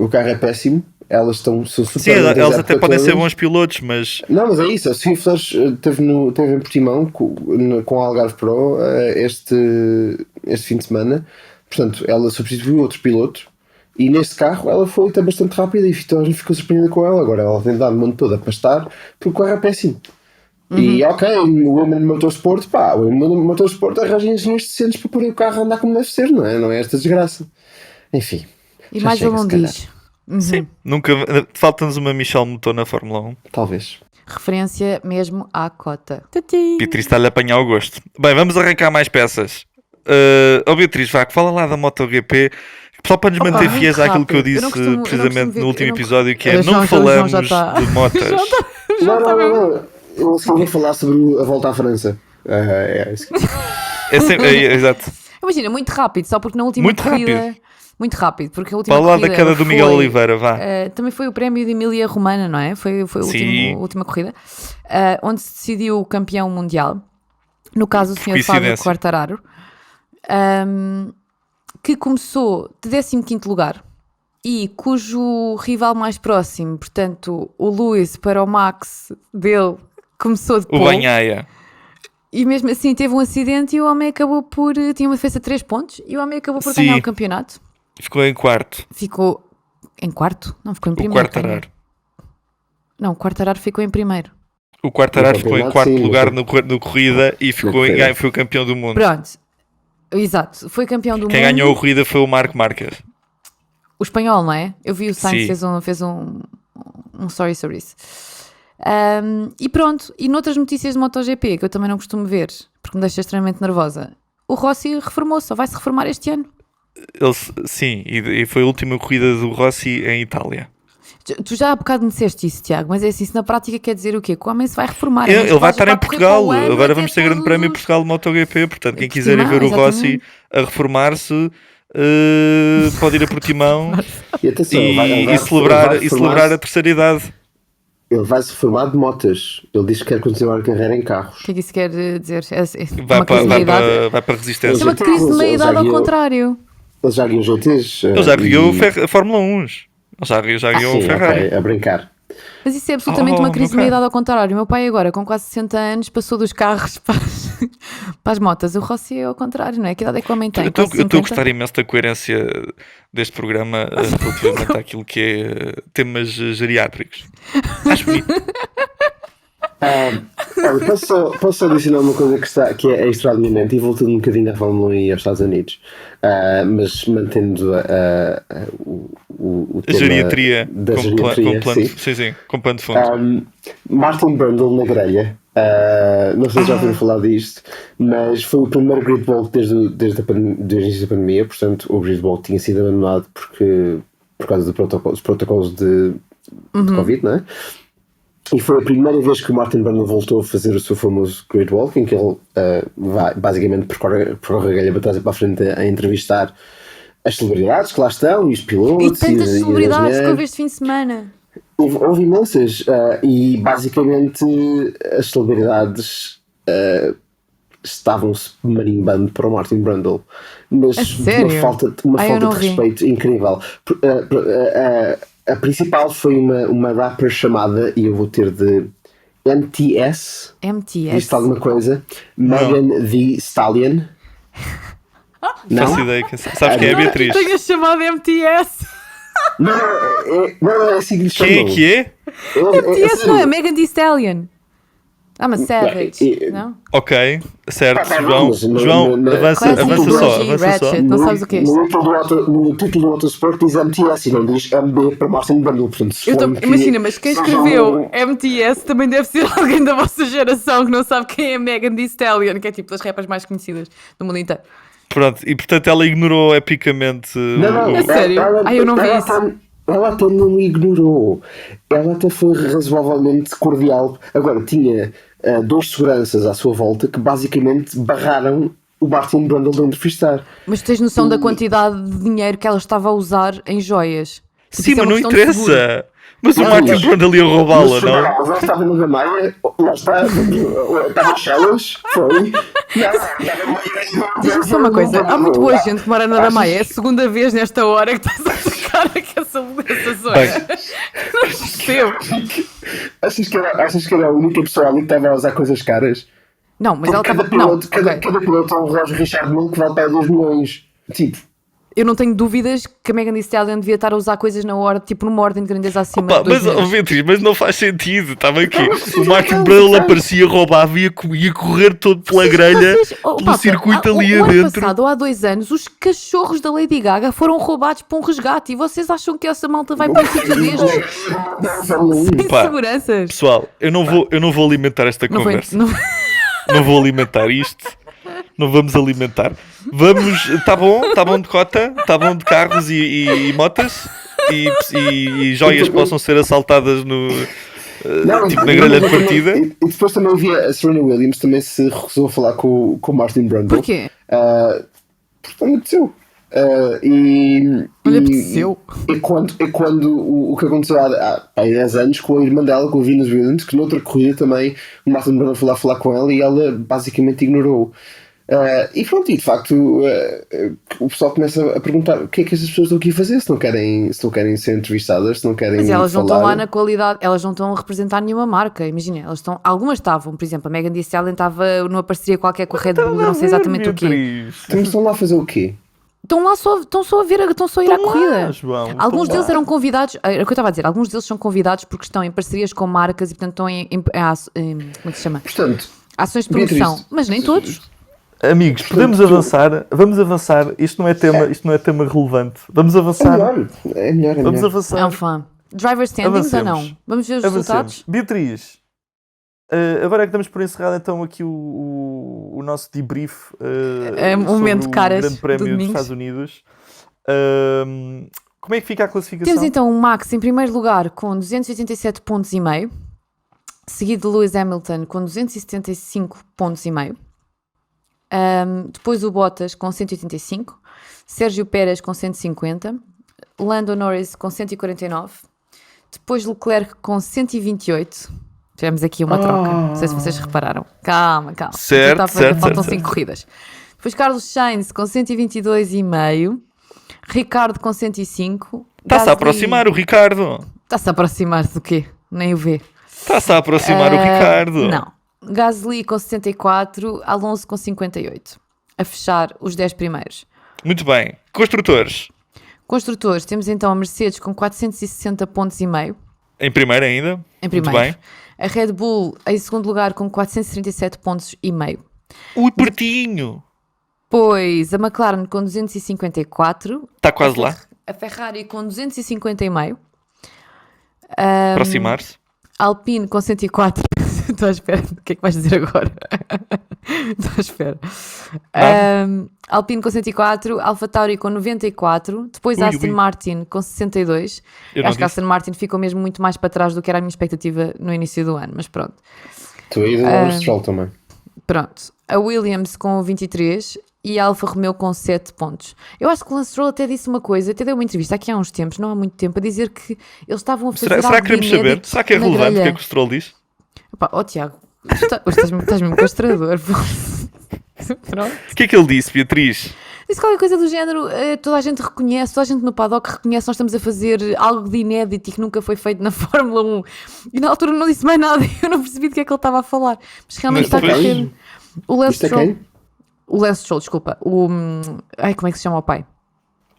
carro é péssimo, elas são super. Sim, elas até podem ser bons pilotos, mas. Não, mas é isso, a Sofia Flores teve em Portimão com a Algarve Pro este fim de semana, portanto, ela substituiu outro piloto. E neste carro ela foi até bastante rápida e a gente ficou surpreendida com ela. Agora ela tem dado o mundo todo a pastar porque o carro é péssimo. E ok, o Women Motorsport, o Women Motorsport arranja engenheiros decentes para pôr o carro a andar como deve ser, não é? Não é esta desgraça. Enfim. E mais ele não diz. Sim, nunca. Falta-nos uma Michelle Mouton na Fórmula 1. Talvez. Referência mesmo à cota. Beatriz está-lhe a apanhar o gosto. Bem, vamos arrancar mais peças. Beatriz, fala lá da MotoGP. Só para nos manter fiéis àquilo que eu disse precisamente no último episódio, que é não falamos de motas. Não. Eu só vou falar sobre a volta à França. É isso. Exato. Imagina, muito rápido, só porque na última Muito corrida... rápido. Muito rápido, porque a última Para lá da corrida queda do Miguel foi, Oliveira, vá. também foi o prémio de Emília Romana, não é? Foi Sim. a última corrida, onde se decidiu o campeão mundial. No caso, o Sr. Fábio Coincidência. Quartararo, que começou de 15º lugar e cujo rival mais próximo, portanto, o Lewis para o Max dele, começou de O pole. Banhaia. E mesmo assim teve um acidente e o homem acabou por... Tinha uma defesa de 3 pontos e o homem acabou por Sim. ganhar o campeonato. Ficou em quarto. Ficou em quarto? Não, ficou em O primeiro. Quartararo. Não, o Quartararo ficou em primeiro. O Quartararo No ficou em campeonato, quarto sim, lugar no no corrida e corrida. foi o campeão do mundo. Pronto. Exato. Foi campeão do Quem mundo. ganhou a corrida foi o Marco Marques. O espanhol, não é? Eu vi o Sainz Sim. fez um story sobre isso. E pronto. E noutras notícias de MotoGP, que eu também não costumo ver, porque me deixa extremamente nervosa, o Rossi reformou-se, só vai se reformar este ano. Sim, e foi a última corrida do Rossi em Itália. Tu já há bocado me disseste isso, Tiago, mas é assim, isso na prática quer dizer o quê? Que o homem se vai reformar. Ele vai estar em correr Portugal. para o ano, Agora até vamos ter Grande todos Prémio os- Portugal de MotoGP. Portanto, quem Portimão, quiser ir ver o Rossi exatamente. a reformar-se pode ir a Portimão E atenção, ele vai e celebrar a terceira idade. Ele vai se reformar de motas. Ele diz que quer continuar a carreira em carros. O que é que isso quer dizer? É Vai uma crise de meia-idade? para a Isso resistência. é uma crise de meia-idade ao contrário. Ele já guiou GTs. Ele já guiou a Fórmula 1. Ele já guiou o sim, Ferrari. ok, a brincar. Mas isso é absolutamente uma crise de ok. meia-idade ao contrário. O meu pai agora, com quase 60 anos, passou dos carros para as motas. O Rossi é ao contrário, não é? Que idade é que o homem tem? Eu estou Quase a 50? gostar imenso da coerência deste programa relativamente àquilo que é temas geriátricos. Acho bonito. Olha, posso só adicionar uma coisa que é extraordinariamente, e voltando um bocadinho à Fórmula 1 e aos Estados Unidos, mas mantendo o A tema geriatria da com geriatria, plano, sim. sim, com plano de fundo. Martin Brundle na grelha. Não sei se já ouviram falar disto, mas foi o primeiro grid walk desde o início da pandemia. Portanto, o grid walk tinha sido abandonado por causa dos protocolos de Covid, não é? E foi a primeira vez que o Martin Brundle voltou a fazer o seu famoso grid walk, em que ele basicamente percorre a grelha para trás e para a frente a entrevistar as celebridades que lá estão e os E pilotos. tantas as celebridades que mulheres. houve este fim de semana. Houve imensas, e basicamente as celebridades estavam-se marimbando para o Martin Brundle, mas A de sério? uma falta Eu de não vi. respeito incrível. A principal foi uma rapper chamada, e eu vou ter de MTS, MTS. isto alguma coisa, Megan Thee Stallion. Não? Faço ideia. Sabes quem é a Beatriz? Tenho chamado MTS. Não, é assim que lhe chamam. Quem é que é? MTS não é Megan Thee Stallion. I'm a savage. Não? Ok, certo. Tá, João, mas avança Classic só. Reggie Avança só. Ratchet. Não sabes o que é isto? No título do Autosport diz MTS e não diz MB para Martin Brundle. Portanto, Imagina, mas quem escreveu MTS também deve ser alguém da vossa geração que não sabe quem é Megan Thee Stallion, que é tipo das rappers mais conhecidas do mundo inteiro. Pronto, e portanto ela ignorou epicamente Não, É sério? Eu não vi isso. Ela até não me ignorou. Ela até foi razoavelmente cordial. Agora, tinha dois seguranças à sua volta que basicamente barraram o Martin Brundle de entrevistar. Mas tens noção da quantidade de dinheiro que ela estava a usar em joias? Tipo, Sim, isso é mas uma não questão de seguro. interessa. Mas o Não, Martin mas- Brundle ia roubá-la, Mas não? lá estava no Gamaia, lá está, estava chelas, foi. Diz-me só uma coisa, há muito boa gente que mora na Damaia, é a segunda vez nesta hora que estás a tocar aqui essa zona. Não percebo. Achas que era a única pessoa ali que estava a usar coisas caras? Não, mas ela Cada estava... Não, piloto, cada piloto é um relógio Richard Mille que vale para 2 milhões. Tipo, eu não tenho dúvidas que a Megan Thee Stallion devia estar a usar coisas na hora, tipo numa ordem de grandeza acima Pá, de 2 mas, oh, milhões. Beatriz, mas não faz sentido. Estava aqui. O Martin Brundle aparecia, roubava e ia correr todo pela grelha, pelo Papa, circuito ali o ano adentro. passado, ou há 2 anos, os cachorros da Lady Gaga foram roubados para um resgate e vocês acham que essa malta vai para um sítio destes? Sem Pá, seguranças. Pessoal, eu não vou alimentar esta Não foi, conversa. não... Não vou alimentar isto. Não vamos alimentar. Vamos. Está bom de cota, está bom de carros e motas e joias que possam ser assaltadas Não, tipo, na e- grelha e- de partida. E depois também ouvi a Serena Williams também se recusou a falar com o Martin Brundle. Porquê? Porque não apeteceu. E apeteceu. é quando o que aconteceu há 10 anos com a irmã dela, com a Venus Williams, que noutra corrida também o Martin Brundle foi lá falar com ela e ela basicamente ignorou. E pronto, e de facto o pessoal começa a perguntar o que é que estas pessoas estão aqui a fazer, se não querem ser entrevistadas, se não querem Mas elas não falar. estão lá na qualidade, elas não estão a representar nenhuma marca. Imagina, algumas estavam, por exemplo, a Megan Thee Stallion estava numa parceria qualquer com a Red Bull, não sei exatamente o quê. Então estão lá a fazer o quê? Estão lá estão só a ver, estão só a ir à corrida. João, Alguns estão deles lá. eram convidados, era o que eu estava a dizer, alguns deles são convidados porque estão em parcerias com marcas e portanto estão como é que se chama? Portanto, Ações de Beatriz, promoção, mas nem todos. Amigos, podemos avançar. Vamos avançar. Isto não é tema relevante. Vamos avançar. é melhor. Vamos É um avançar. fã. Driver standings ou não? Avancemos. Vamos ver os resultados? Beatriz, agora é que damos por encerrado então aqui o nosso debrief Um momento sobre o caras Grande do Prémio dos domingo. Estados Unidos. Como é que fica a classificação? Temos então o Max em primeiro lugar com 287 pontos e meio, seguido de Lewis Hamilton com 275 pontos e meio. Depois o Bottas com 185, Sérgio Pérez com 150, Lando Norris com 149, depois Leclerc com 128. Tivemos aqui uma troca, não sei se vocês repararam. Calma. Certo, Faltam certo. 5 corridas. Depois Carlos Sainz com 122,5, Ricardo com 105. Está-se a aproximar o Ricardo. Está-se a aproximar do quê? Nem o vê. Está-se a aproximar o Ricardo. Não. Gasly com 64, Alonso com 58. A fechar os 10 primeiros. Muito bem. Construtores. Construtores, temos então a Mercedes com 460 pontos e meio. Em primeiro ainda. Em Muito primeiro. bem. A Red Bull em segundo lugar com 437 pontos e meio. Ui, pertinho. Depois a McLaren com 254. Está quase lá. A Ferrari com 250 e meio. Aproximar-se. Alpine com 104. Estou à espera. O que é que vais dizer agora? Estou à espera. Alpine com 104. AlphaTauri com 94. Depois Ui, Aston ui. Martin com 62. Eu não Acho que a disse. Aston Martin ficou mesmo muito mais para trás do que era a minha expectativa no início do ano. Mas pronto. Tu aí do Lawrence Stroll também. Pronto. A Williams com 23 e a Alfa Romeo com 7 pontos. Eu acho que o Lance Stroll até disse uma coisa, até deu uma entrevista aqui há uns tempos, não há muito tempo, a dizer que eles estavam a fazer Será algo que queremos saber? inédito Será que é na relevante o que grelha. é que o Stroll diz? Opa, Tiago, hoje estás mesmo castrador. Pronto. O que é que ele disse, Beatriz? Disse qualquer coisa do género, toda a gente reconhece, toda a gente no paddock reconhece, nós estamos a fazer algo de inédito e que nunca foi feito na Fórmula 1. E na altura não disse mais nada, eu não percebi do que é que ele estava a falar. Mas realmente Mas está a depois- ter... O Lance Isto é Stroll... quem? O Lance Stroll, desculpa. Ai, como é que se chama o pai?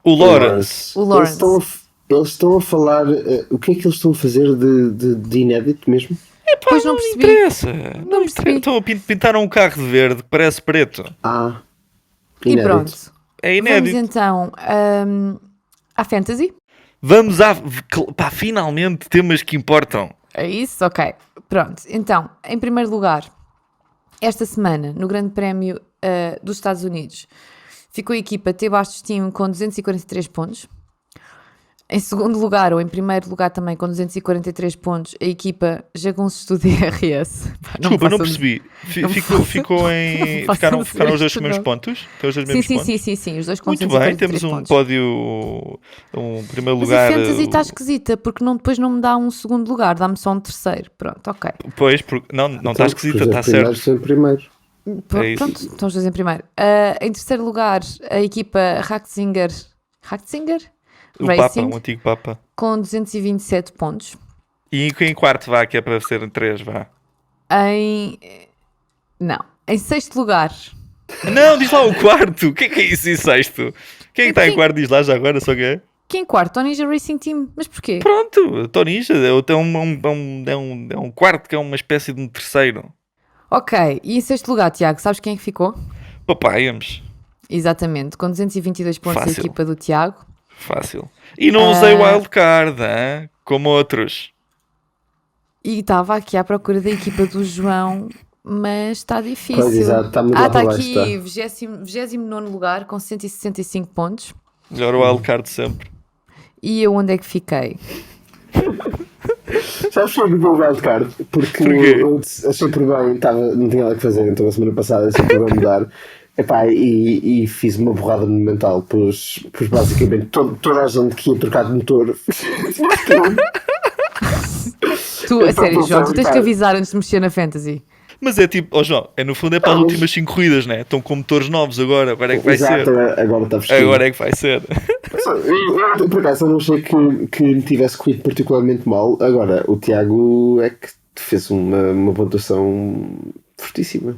O Lawrence. O Lawrence. Eles estão a falar. O que é que eles estão a fazer de inédito mesmo? Pois não Não percebi. interessa. Não percebi. interessa. Então pintaram um carro de verde que parece preto. E Inédito. pronto. É Vamos inédito. então à Fantasy. Vamos pá, finalmente temas que importam. É isso? Ok. Pronto. Então, em primeiro lugar, esta semana, no Grande Prémio dos Estados Unidos, ficou a equipa T Bastos Team com 243 pontos. Em segundo lugar, ou em primeiro lugar também com 243 pontos, a equipa Jagunços do DRS. Pá, Desculpa, não façam- percebi. não Ficou em. não façam Ficaram os dois isto, com os mesmos não. pontos? Ficaram os dois Sim, mesmos sim, pontos? sim, sim, os dois com Muito bem, 243 temos um pontos. pódio. Um primeiro Mas lugar. a Fantasy está esquisita, porque depois não me dá um segundo lugar, dá-me só um terceiro. Pronto, ok. Pois, porque, não está Então, esquisita, os está primeiros certo. são primeiro. É isso. Pronto, estão os dois em primeiro. Em terceiro lugar, a equipa Ratzinger O Papa, Racing, o antigo Papa. com 227 pontos. E em quarto vá, que é para ser 3, vá. Em sexto lugar, Não, diz lá o quarto. O que é isso em sexto? Quem é que está em quarto? Diz lá já agora, só que é. que em quarto, o Ninja Racing Team. Mas porquê? Pronto, Toninja é um quarto que é uma espécie de um terceiro. Ok, e em sexto lugar, Tiago, sabes quem é que ficou? Papaiamos. Exatamente, com 222 pontos Fácil. a equipa do Tiago. Fácil. E não usei wildcard, hein? Como outros. E estava aqui à procura da equipa do João, mas está difícil. Pois, exato, está muito lá está para baixo, aqui está. 29º lugar com 165 pontos. Melhor wildcard sempre. E eu onde é que fiquei? Sabes que eu vou wildcard? Porque Porquê? eu achei por bem, não tinha nada que fazer, então a semana passada achei por bem mudar. Epá, e fiz uma borrada monumental, pus basicamente toda a gente que ia trocar de motor. Tu, a Eu sério, tô João, tu tens que brincar. avisar antes de mexer na Fantasy. Mas é tipo, João, no fundo é para as Não, mas- últimas 5 corridas, né? Estão com motores novos agora é que vai Exato, ser. agora está vestido. Agora é que vai ser. Eu, por acaso, eu não achei que me tivesse corrido particularmente mal. Agora, o Tiago é que fez uma pontuação fortíssima.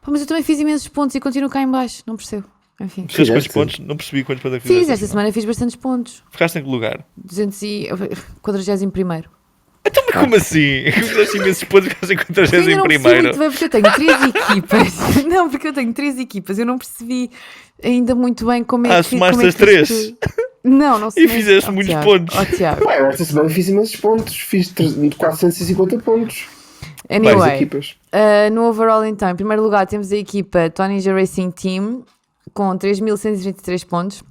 Pá, mas eu também fiz imensos pontos e continuo cá em baixo, não percebo. Enfim. Fizeste quantos Fizeste? pontos? Não percebi quantos pontos é que Fiz, fizeste. esta semana fiz bastantes pontos. Ficaste em que lugar? 241º. Então, mas como assim? Fizeste imensos pontos e ficaste em Eu ainda 40 em não percebi muito primeiro. bem porque eu tenho 3 equipas. Não, porque eu tenho 3 equipas. Eu não percebi ainda muito bem como é que... somaste como é as que três? isto- Não sei. E fizeste muitos pontos. Tiago. Ué, esta semana fiz imensos pontos. Fiz 450 pontos. As Anyway, equipas. no overall então, em primeiro lugar temos a equipa Tonija Racing Team com 3.133 pontos.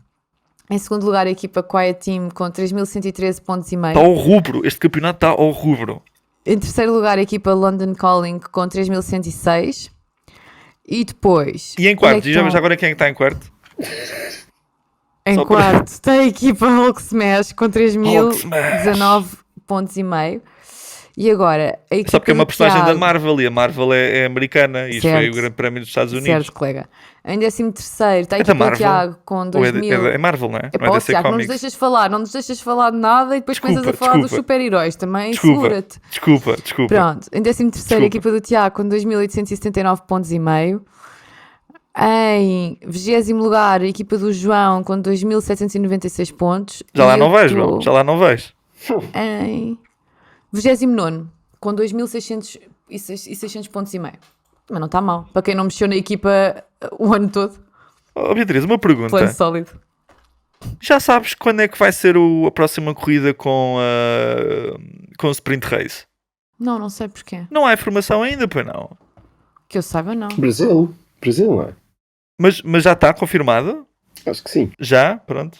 Em segundo lugar a equipa Quiet Team com 3.113 pontos e meio. Está ao rubro. Este campeonato está ao rubro. Em terceiro lugar a equipa London Calling com 3.106. E depois... E em onde quarto? é que E já estão? agora quem é que está em quarto? Em Só para- quarto está a equipa Hulk Smash com Hulk Smash. 3.019 pontos e meio. E agora a equipa Só porque é uma do personagem da Tiago- Marvel e a Marvel é americana. E isto foi Certo. o Grande Prémio dos Estados Unidos. Certo, colega. Em 13º está a É da equipa do Marvel? Tiago com Ou é 2.000... é Marvel, não é? Epá, Não é ó, DC Tiago, não nos Comics. deixas falar, não nos deixas falar de nada e depois começas a falar dos desculpa. super-heróis também, Desculpa, segura-te. desculpa. Pronto, em 13º Desculpa. a equipa do Tiago com 2.879 pontos e meio. Em 20º lugar a equipa do João com 2.796 pontos. Já lá E não eu vais, tô João. Já lá não vais. Em 29º com 2.600 pontos e meio. Mas não está mal, para quem não mexeu na equipa o ano todo, Oh, Beatriz, uma pergunta. plano sólido. Já sabes quando é que vai ser a próxima corrida com o Sprint Race? Não sei porquê. Não há informação ainda, pois não. Que eu saiba, não. Brasil, não é? Mas já está confirmado? Acho que sim. Já? Pronto.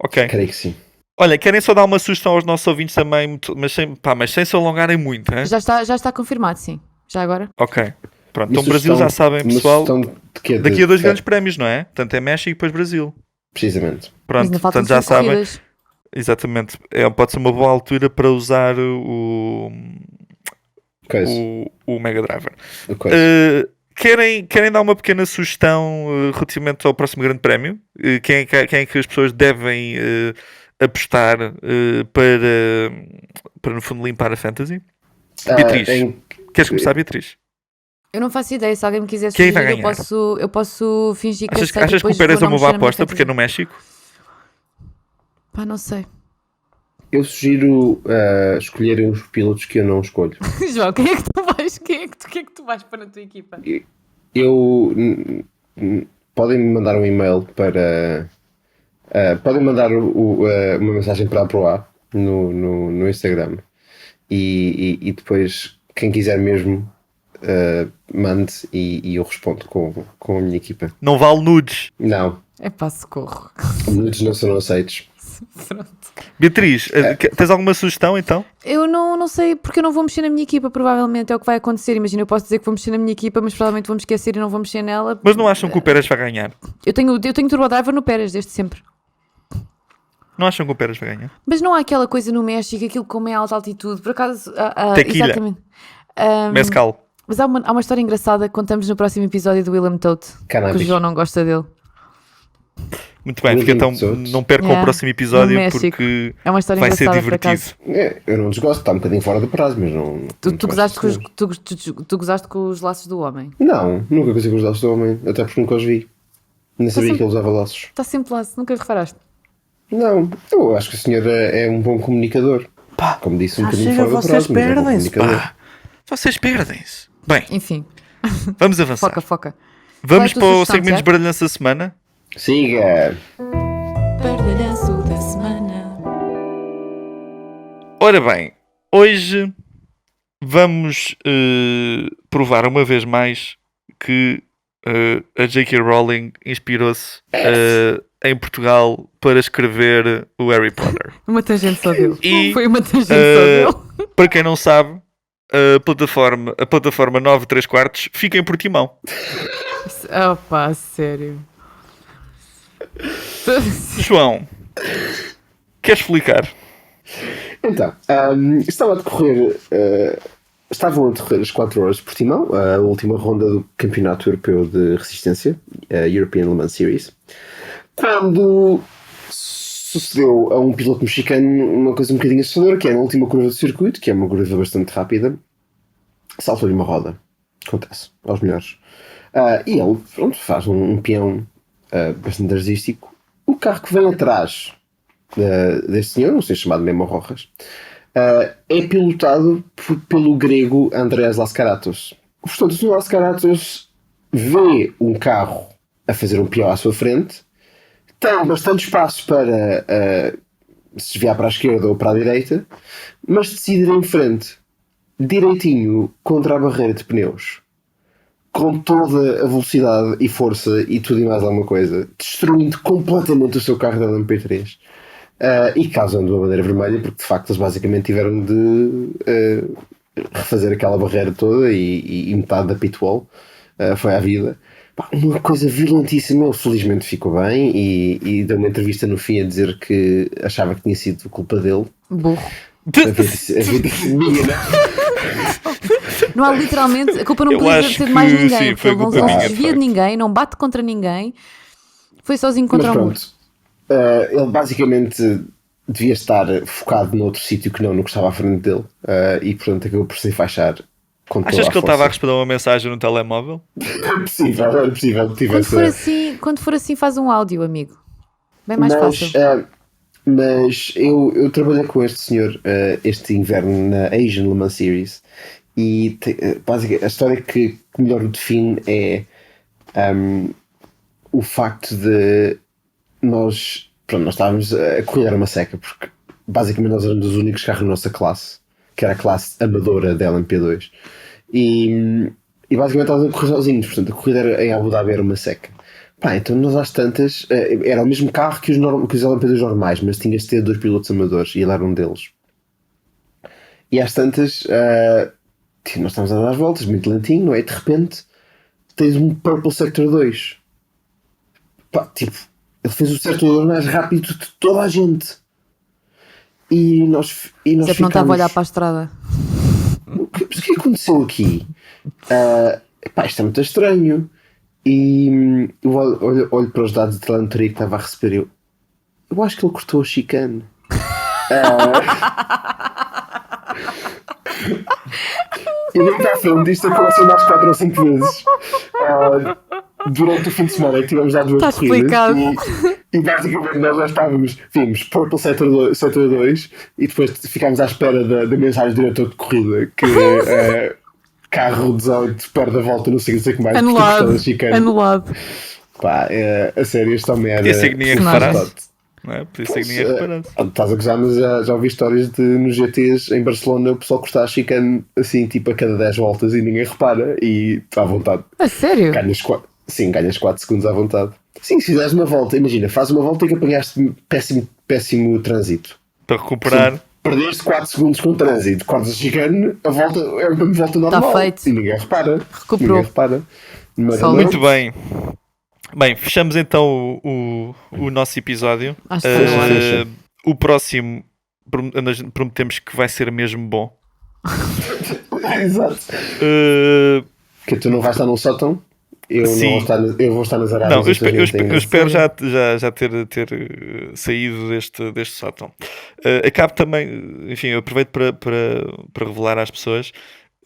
Ok. Creio que sim. Olha, querem só dar uma sugestão aos nossos ouvintes também, mas sem se alongarem muito, hein? Já está confirmado, sim. Já agora? Ok. Pronto, Uma então Brasil sugestão- já sabem, uma pessoal. sugestão de quê? Daqui a 2 De- grandes prémios, não é? Tanto é México e depois Brasil. Precisamente. Mas Pronto, ainda faltam portanto já 5 sabem. corridas. Exatamente. Pode ser uma boa altura para usar o Coisa. Mega Driver. O coisa. Querem dar uma pequena sugestão relativamente ao próximo Grande Prémio? Quem é que as pessoas devem apostar para, no fundo, limpar a Fantasy? Beatriz. Queres começar, Beatriz? Eu não faço ideia. Se alguém me quiser Quem sugerir, vai eu ganhar? posso fingir que Achas aceito e que o depois Pérez é vou uma não boa mexer na minha aposta porque é no fantasy. México? Pá, não sei. Eu sugiro escolherem os pilotos que eu não escolho. João, quem é que tu vais? Quem é que tu vais para a tua equipa? Podem me mandar um e-mail para. Podem mandar uma mensagem para a ProA no Instagram. E depois, quem quiser mesmo, mande e eu respondo com a minha equipa. Não vale nudes. Não, É pá, socorro. muitos não serão aceitos. Pronto. Beatriz, tens alguma sugestão então? Eu não sei porque eu não vou mexer na minha equipa, provavelmente é o que vai acontecer. Imagina, eu posso dizer que vou mexer na minha equipa, mas provavelmente vou me esquecer e não vou mexer nela. Mas não acham que o Pérez vai ganhar? Eu tenho Turbo Driver no Pérez desde sempre. Não acham que o Pérez vai ganhar? Mas não há aquela coisa no México, aquilo como é alta altitude. Por acaso. Tequila. Exatamente. Mescal. Mas há uma história engraçada que contamos no próximo episódio do William Tote. Que o Cannabis. João não gosta dele. Muito bem, William então Todt. não percam Yeah. o próximo episódio No México. porque É uma história vai ser engraçada por divertido. acaso. Eu não desgosto, está um bocadinho fora do prazo, mas não. Tu gozaste com os laços do homem. Não, nunca gostei com os laços do homem, até porque nunca os vi. Nem sabia sempre- que ele usava laços. Está sempre laço, nunca reparaste. Não, eu acho que o senhor é um bom comunicador. Pá, Como disse, um já bocadinho chega, fora do vocês prazo, mas é um bom perdem-se, comunicador. pá. Vocês perdem-se. Bem, Enfim, vamos avançar. foca. Vamos Qual é a tua para o sugestão, segmento de Tiago? baralhança da semana. Siga! Bardalhanço da semana. Ora bem, hoje vamos provar uma vez mais que a J.K. Rowling inspirou-se em Portugal para escrever o Harry Potter. Uma tangente só dele. E, Foi uma tangente só dele. Para quem não sabe, a plataforma 9 3/4 fica em Portimão. Opa, sério. João, queres explicar? Então, estavam a decorrer as 4 horas de Portimão, a última ronda do Campeonato Europeu de Resistência, a European Le Mans Series, quando sucedeu a um piloto mexicano uma coisa um bocadinho assustadora, que é na última curva do circuito, que é uma curva bastante rápida, saltou-lhe uma roda. Acontece, aos melhores. E ele, pronto, faz um peão bastante artístico. O carro que vem atrás deste senhor, não sei, chamado Memo Rojas, é pilotado pelo grego Andreas Laskaratos. Portanto, o Sr. Laskaratos vê um carro a fazer um peão à sua frente, tem bastante espaço para se desviar para a esquerda ou para a direita, mas decide ir em frente, direitinho contra a barreira de pneus, com toda a velocidade e força e tudo e mais alguma coisa, destruindo completamente o seu carro da LMP3 e causando a bandeira vermelha, porque de facto eles basicamente tiveram de refazer aquela barreira toda e metade da pitwall foi à vida. Uma coisa violentíssima. Ele felizmente ficou bem e deu uma entrevista no fim a dizer que achava que tinha sido culpa dele. Burro. A vida minha, né? Não há literalmente. A culpa não Eu podia acho ser de mais que ninguém. sim, Porque foi ele não culpa se minha, desvia de ninguém, não bate contra ninguém. Foi sozinho Mas contra o mundo. pronto, ele basicamente devia estar focado noutro sítio que não no que estava à frente dele e portanto acabou por se enfaixar com toda Achas a que ele estava a força. responder uma mensagem no telemóvel? Era possível que tivesse. Quando for assim, faz um áudio, amigo. Bem mais fácil. Mas eu trabalhei com este senhor este inverno na Asian Le Mans Series e basicamente a história que melhor o define é o facto de nós estávamos a correr uma seca, porque basicamente nós éramos os únicos carros da nossa classe, que era a classe amadora da LMP2 e basicamente estávamos a correr sozinhos, portanto a corrida em Abu Dhabi era uma seca. Então nós às tantas era o mesmo carro que os LMP2 normais, mas tinhas de ter 2 pilotos amadores e ele era um deles. E às tantas nós estávamos a dar as voltas muito lentinho, não é? E de repente tens um Purple Sector 2. Ele fez o Sector 2 mais rápido de toda a gente. E nós Sempre não estava a olhar para a estrada. O que aconteceu aqui? Isto é muito estranho. E eu olho para os dados de telemetria que estava a receber. Eu acho que ele cortou a chicane. E nem para a frente, isto aconteceu mais 4 ou 5 vezes durante o fim de semana que tivemos já 2 Está corridas. explicado. E basicamente nós já vimos Purple Sector 2 e depois ficámos à espera da mensagem do diretor de corrida que carro 18 perde a volta, não sei o que mais. Anulado. A sério, este homem era. Podia ser que ninguém Personagem. reparasse. Não é? Podia ser que ninguém reparasse. Estás a gozar, mas já ouvi histórias de nos GTs em Barcelona o pessoal cortar a chicane assim, tipo a cada 10 voltas e ninguém repara e está à vontade. A sério? Ganhas 4 segundos à vontade. Sim, se fizeres uma volta, imagina, faz uma volta e que apanhaste péssimo trânsito. Para recuperar. Perdeste 4 segundos com o trânsito, cortas a chicane, a volta é uma volta normal. feito. E ninguém repara. Recuperou. Ninguém repara. Mas Só não- Muito bem. Bem, fechamos então o nosso episódio. Acho que está na hora. Fecha. O próximo nós prometemos que vai ser mesmo bom. Exato. Que tu não vais estar num sótão? Eu Sim. eu vou estar nas Arábias. Não, eu espero, muita gente tem espero essa- já ter saído deste sótão. Acabo também, enfim, eu aproveito para revelar às pessoas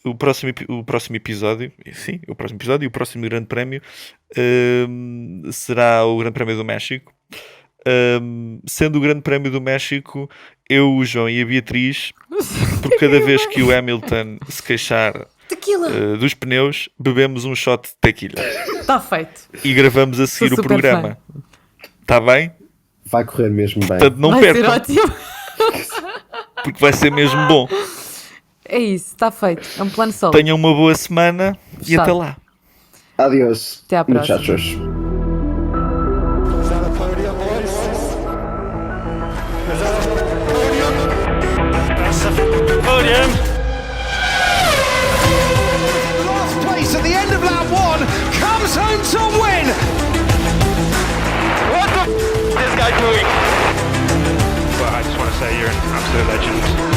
o próximo episódio, sim, o próximo episódio e o próximo Grande Prémio será o Grande Prémio do México. Sendo o Grande Prémio do México, eu, o João e a Beatriz, por cada vez que o Hamilton se queixar Tequila. dos pneus, bebemos um shot de tequila Está feito. e gravamos a seguir Sou o super programa. Está bem? Vai correr mesmo bem. Portanto, não Vai ser percam, ótimo. porque vai ser mesmo bom. É isso, está feito. É um plano solo. Tenham uma boa semana e Fechado. até lá. Adiós. Até à próxima. Muchachos. Is that a podium, boys? 1 comes home to win. What the f*** is this guy doing? But I just want to say you're an absolute legend.